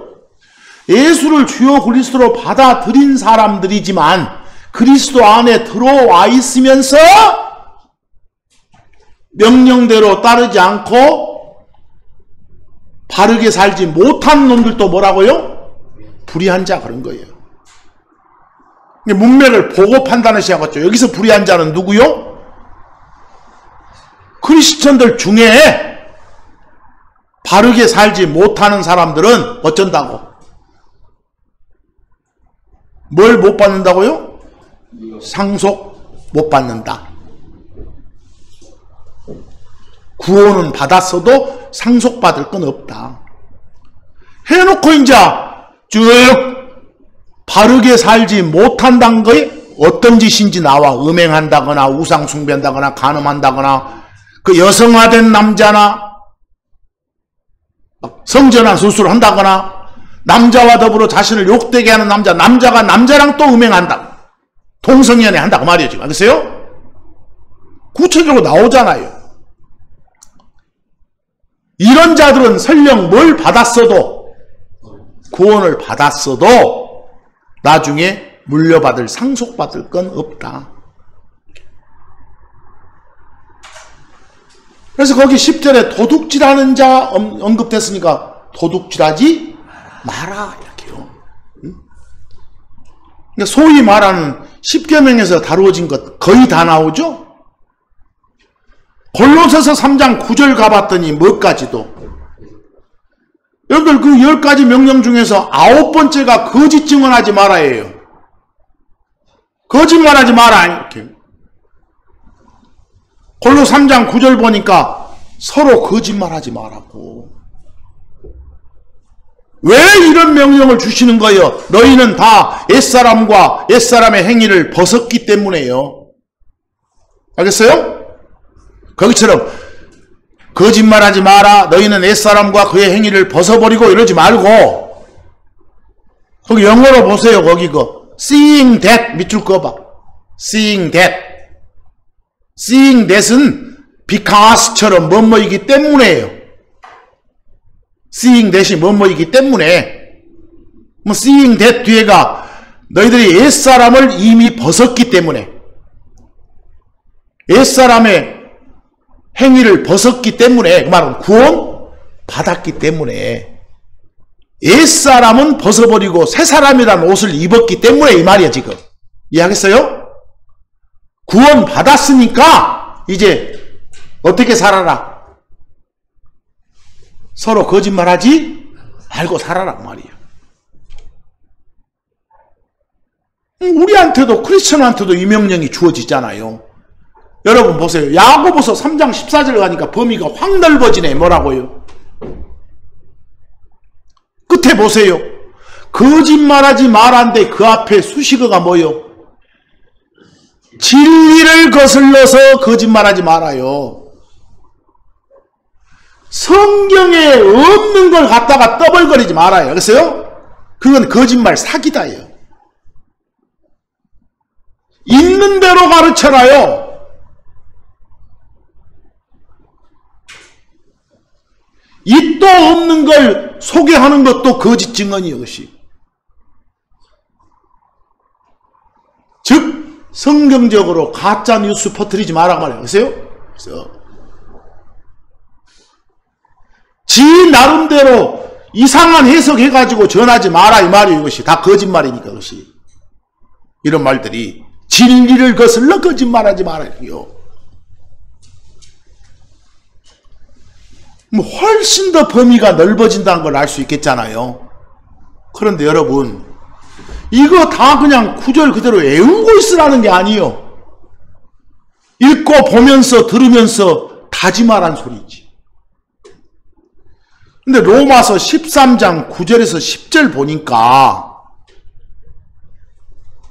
예수를 주요 그리스도로 받아들인 사람들이지만 그리스도 안에 들어와 있으면서 명령대로 따르지 않고 바르게 살지 못한 놈들도 뭐라고요? 불의한 자 그런 거예요. 문맥을 보고 판단을 시작했죠. 여기서 불의한 자는 누구요? 크리스천들 중에 바르게 살지 못하는 사람들은 어쩐다고? 뭘 못 받는다고요? 상속 못 받는다. 구원은 받았어도 상속받을 건 없다. 해놓고 이제 쭉 바르게 살지 못한다는 거에 어떤 짓인지 나와. 음행한다거나 우상 숭배한다거나 간음한다거나 그 여성화된 남자나 성전환 수술을 한다거나 남자와 더불어 자신을 욕되게 하는 남자, 남자가 남자랑 또 음행한다, 동성연애 한다고 말이에요. 지금 알겠어요? 구체적으로 나오잖아요. 이런 자들은 설령 뭘 받았어도, 구원을 받았어도 나중에 물려받을, 상속받을 건 없다. 그래서 거기 10절에 도둑질하는 자 언급됐으니까 도둑질하지 마라 이렇게요. 그러니까 소위 말하는 10계명에서 다루어진 것 거의 다 나오죠. 골로새서 3장 9절 가봤더니 뭐까지도, 여러분들 그 10가지 명령 중에서 9번째가 거짓 증언하지 말아예요. 거짓말하지 마라 이렇게. 골로 3장 9절 보니까 서로 거짓말하지 말라고. 왜 이런 명령을 주시는 거예요? 너희는 다 옛사람과 옛사람의 행위를 벗었기 때문에요. 알겠어요? 거기처럼 거짓말하지 마라, 너희는 옛사람과 그의 행위를 벗어버리고 이러지 말고, 거기 영어로 보세요. 거기 seeing that 밑줄 그어봐. seeing that. seeing that은 because처럼 뭐뭐이기 때문에요. seeing that이 뭐뭐이기 때문에. 뭐 seeing that 뒤에가 너희들이 옛사람을 이미 벗었기 때문에, 옛사람의 행위를 벗었기 때문에, 그 말은 구원 받았기 때문에, 옛사람은 벗어버리고 새사람이라는 옷을 입었기 때문에 이 말이야 지금. 이해하겠어요? 구원 받았으니까 이제 어떻게 살아라? 서로 거짓말하지 말고 살아라 말이야. 우리한테도, 크리스천한테도 이 명령이 주어지잖아요. 여러분 보세요. 야고보서 3장 14절 가니까 범위가 확 넓어지네. 뭐라고요? 끝에 보세요. 거짓말하지 말한데 그 앞에 수식어가 뭐요? 진리를 거슬러서 거짓말하지 말아요. 성경에 없는 걸 갖다가 떠벌거리지 말아요. 알겠어요? 그건 거짓말 사기다예요. 있는 대로 가르쳐라요. 있도 없는 걸 소개하는 것도 거짓 증언이요. 그것이. 즉 성경적으로 가짜 뉴스 퍼뜨리지 마라 말이에요. 그래서 지 나름대로 이상한 해석해가지고 전하지 마라 이 말이에요. 이것이 다 거짓말이니까. 그것이 이런 말들이 진리를 거슬러 거짓말하지 말아요. 뭐 훨씬 더 범위가 넓어진다는 걸 알 수 있겠잖아요. 그런데 여러분, 이거 다 그냥 구절 그대로 외우고 있으라는 게 아니에요. 읽고 보면서 들으면서 다짐하란 소리지. 근데 로마서 13장 9절에서 10절 보니까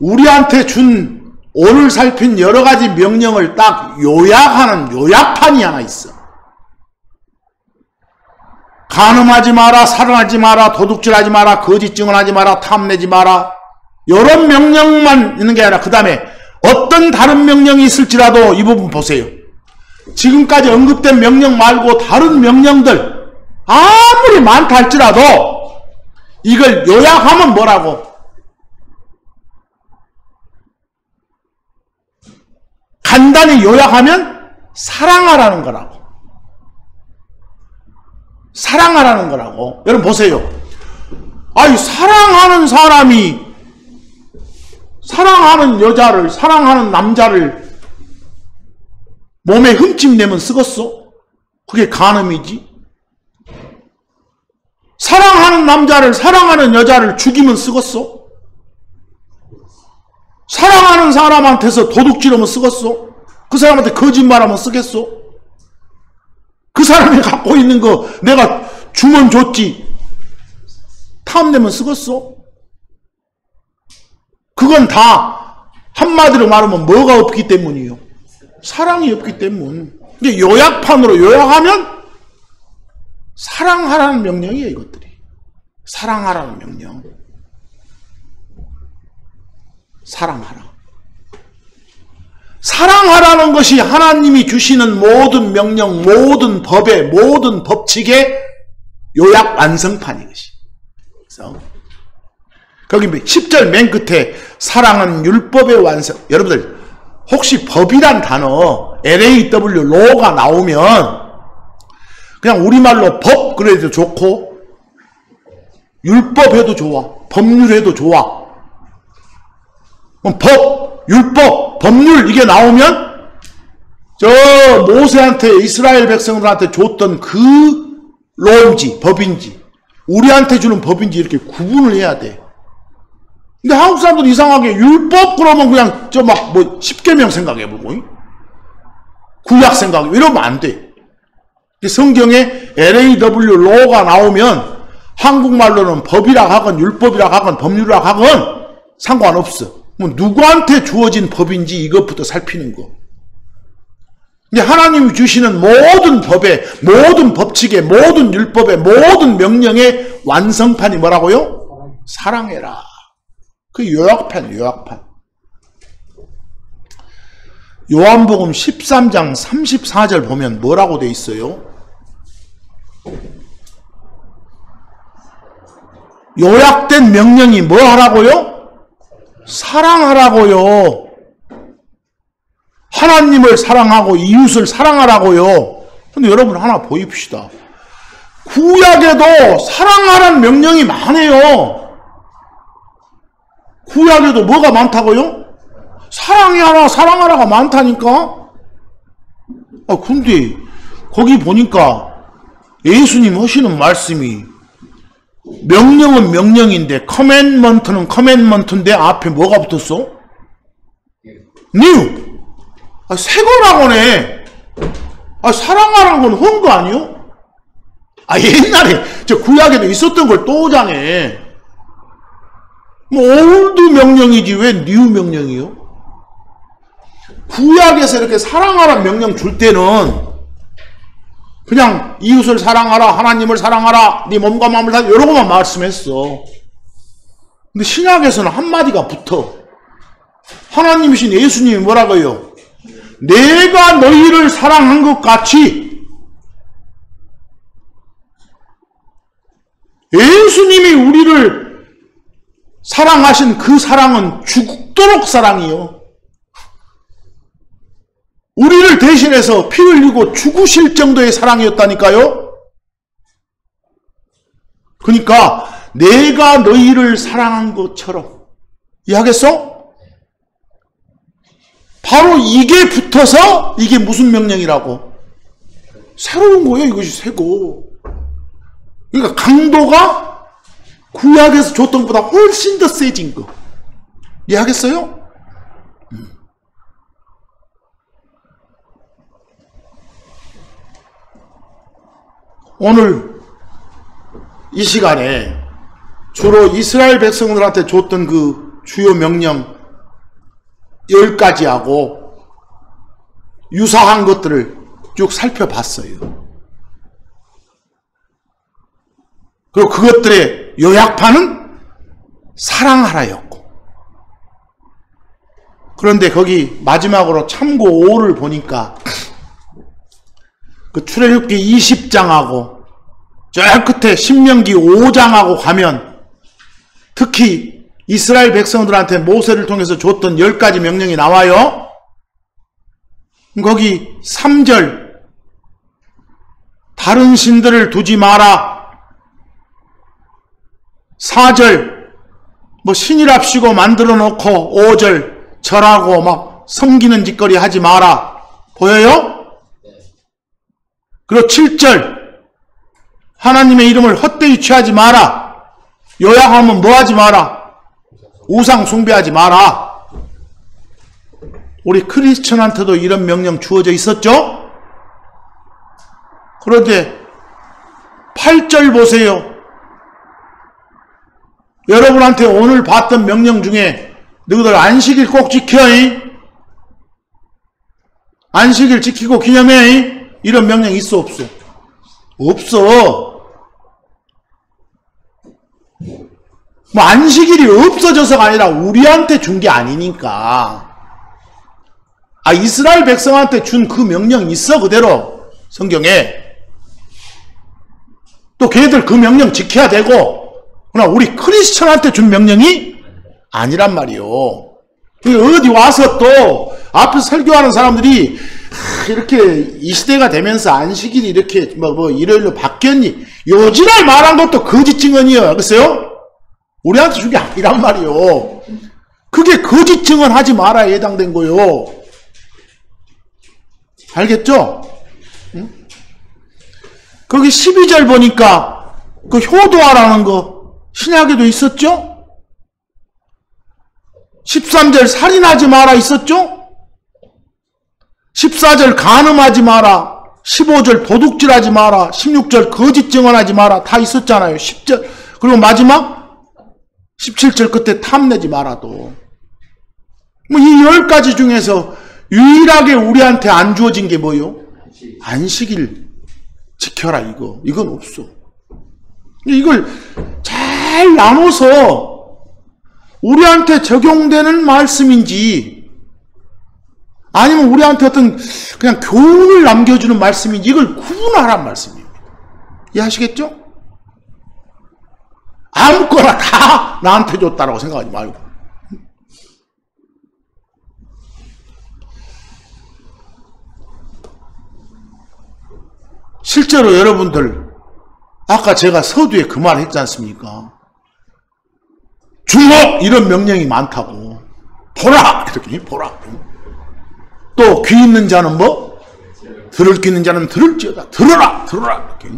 우리한테 준 오늘 살핀 여러 가지 명령을 딱 요약하는 요약판이 하나 있어. 간음하지 마라, 살인하지 마라, 도둑질하지 마라, 거짓 증언하지 마라, 탐내지 마라. 이런 명령만 있는 게 아니라 그 다음에 어떤 다른 명령이 있을지라도 이 부분 보세요. 지금까지 언급된 명령 말고 다른 명령들 아무리 많다 할지라도 이걸 요약하면 뭐라고? 간단히 요약하면 사랑하라는 거라고. 사랑하라는 거라고. 여러분 보세요. 아니 사랑하는 사람이 사랑하는 여자를 사랑하는 남자를 몸에 흠집 내면 쓰겄어? 그게 간음이지. 사랑하는 남자를 사랑하는 여자를 죽이면 쓰겄어? 사랑하는 사람한테서 도둑질하면 쓰겄어? 그 사람한테 거짓말하면 쓰겠어? 그 사람이 갖고 있는 거 내가 주면 줬지 탐내면 쓰겄어? 그건 다 한마디로 말하면 뭐가 없기 때문이요? 사랑이 없기 때문. 이게 요약판으로 요약하면 사랑하라는 명령이에요. 이것들이 사랑하라는 명령. 사랑하라. 사랑하라는 것이 하나님이 주시는 모든 명령, 모든 법의 모든 법칙의 요약 완성판이 것이. 그래서 거기 10절 맨 끝에 사랑은 율법의 완성. 여러분들 혹시 법이란 단어 LAW 로가 나오면 그냥 우리말로 법 그래도 좋고 율법 해도 좋아. 법률 해도 좋아. 법, 율법, 법률 이게 나오면 저 모세한테 이스라엘 백성들한테 줬던 그 로인지 법인지 우리한테 주는 법인지 이렇게 구분을 해야 돼. 근데 한국 사람들 이상하게 율법 그러면 그냥 저 막 뭐 10계명 생각해보고 구약 생각 이러면 안 돼. 성경에 LAW 로가 나오면 한국말로는 법이라 하건 율법이라 하건 법률이라 하건 상관없어. 뭐 누구한테 주어진 법인지 이것부터 살피는 거. 근데 하나님이 주시는 모든 법의 모든 법칙의 모든 율법의 모든 명령의 완성판이 뭐라고요? 사랑해라. 그 요약판. 요한복음 13장 34절 보면 뭐라고 돼 있어요? 요약된 명령이 뭐 하라고요? 사랑하라고요. 하나님을 사랑하고 이웃을 사랑하라고요. 근데 여러분 하나 보입시다. 구약에도 사랑하라는 명령이 많아요. 구약에도 뭐가 많다고요? 사랑하라가 많다니까. 근데 거기 보니까 예수님 하시는 말씀이 명령은 명령인데 커맨먼트는 커맨먼트인데 앞에 뭐가 붙었어? new. 새 거라고네. 사랑하라는 건 헌 거 아니요? 옛날에 저 구약에도 있었던 걸 또 오자네. 뭐 올드 명령이지 왜 new 명령이요? 구약에서 이렇게 사랑하라는 명령 줄 때는 그냥 이웃을 사랑하라, 하나님을 사랑하라, 네 몸과 마음을 사랑하라 이런 것만 말씀했어. 근데 신약에서는 한마디가 붙어. 하나님이신 예수님이 뭐라고요? 내가 너희를 사랑한 것 같이. 예수님이 우리를 사랑하신 그 사랑은 죽도록 사랑이요. 우리를 대신해서 피 흘리고 죽으실 정도의 사랑이었다니까요. 그러니까 내가 너희를 사랑한 것처럼, 이해하겠어? 바로 이게 붙어서 이게 무슨 명령이라고? 새로운 거예요. 이것이 새고. 그러니까 강도가 구약에서 줬던 것보다 훨씬 더 세진 거. 이해하겠어요? 오늘 이 시간에 주로 이스라엘 백성들한테 줬던 그 주요 명령 10가지하고 유사한 것들을 쭉 살펴봤어요. 그리고 그것들의 요약판은 사랑하라였고, 그런데 거기 마지막으로 참고 5를 보니까 그 출애굽기 20장하고 저 끝에 신명기 5장하고 가면 특히 이스라엘 백성들한테 모세를 통해서 줬던 10가지 명령이 나와요. 거기 3절 다른 신들을 두지 마라. 4절 뭐 신이랍시고 만들어 놓고 5절 절하고 막 섬기는 짓거리 하지 마라. 보여요? 그리고 7절 하나님의 이름을 헛되이 취하지 마라. 요약하면 뭐 하지 마라? 우상 숭배하지 마라. 우리 크리스천한테도 이런 명령 주어져 있었죠? 그런데 8절 보세요. 여러분한테 오늘 봤던 명령 중에 너희들 안식일 꼭 지켜. 안식일 지키고 기념해. 이런 명령 있어 없어? 없어. 뭐 안식일이 없어져서가 아니라 우리한테 준 게 아니니까. 이스라엘 백성한테 준 그 명령 있어 그대로 성경에. 또 걔들 그 명령 지켜야 되고, 그러나 우리 크리스천한테 준 명령이 아니란 말이요. 어디 와서 또 앞에서 설교하는 사람들이 이렇게 이 시대가 되면서 안식일이 이렇게 뭐 일요일로 바뀌었니? 요지랄 말한 것도 거짓 증언이에요. 알겠어요? 우리한테 준 게 아니란 말이요. 그게 거짓 증언하지 말아야 해당된 거요. 알겠죠? 응? 거기 12절 보니까 그 효도하라는 거 신약에도 있었죠? 13절 살인하지 마라 있었죠? 14절 간음하지 마라, 15절 도둑질하지 마라, 16절 거짓 증언하지 마라 다 있었잖아요. 10절 그리고 마지막 17절 끝에 탐내지 마라도. 뭐 이 10가지 중에서 유일하게 우리한테 안 주어진 게 뭐요? 안식일 지켜라 이거. 이건 없어. 이걸 잘 나눠서 우리한테 적용되는 말씀인지 아니면 우리한테 어떤 그냥 교훈을 남겨주는 말씀인지 이걸 구분하란 말씀입니다. 이해하시겠죠? 아무거나 다 나한테 줬다라고 생각하지 말고. 실제로 여러분들 아까 제가 서두에 그 말 했지 않습니까? 주목! 이런 명령이 많다고. 보라! 이렇게 보라. 또 귀 있는 자는 뭐? 들을 귀 있는 자는 들을지어다. 들어라! 들어라! 이렇게.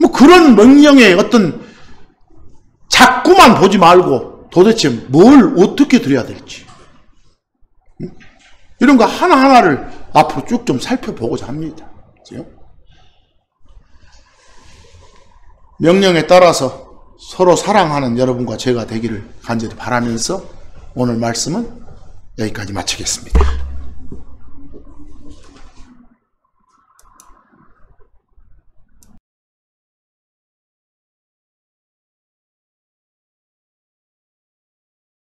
뭐 그런 명령에 어떤 자꾸만 보지 말고 도대체 뭘 어떻게 드려야 될지. 이런 거 하나하나를 앞으로 쭉 좀 살펴보고자 합니다. 그렇죠? 명령에 따라서 서로 사랑하는 여러분과 제가 되기를 간절히 바라면서 오늘 말씀은 여기까지 마치겠습니다.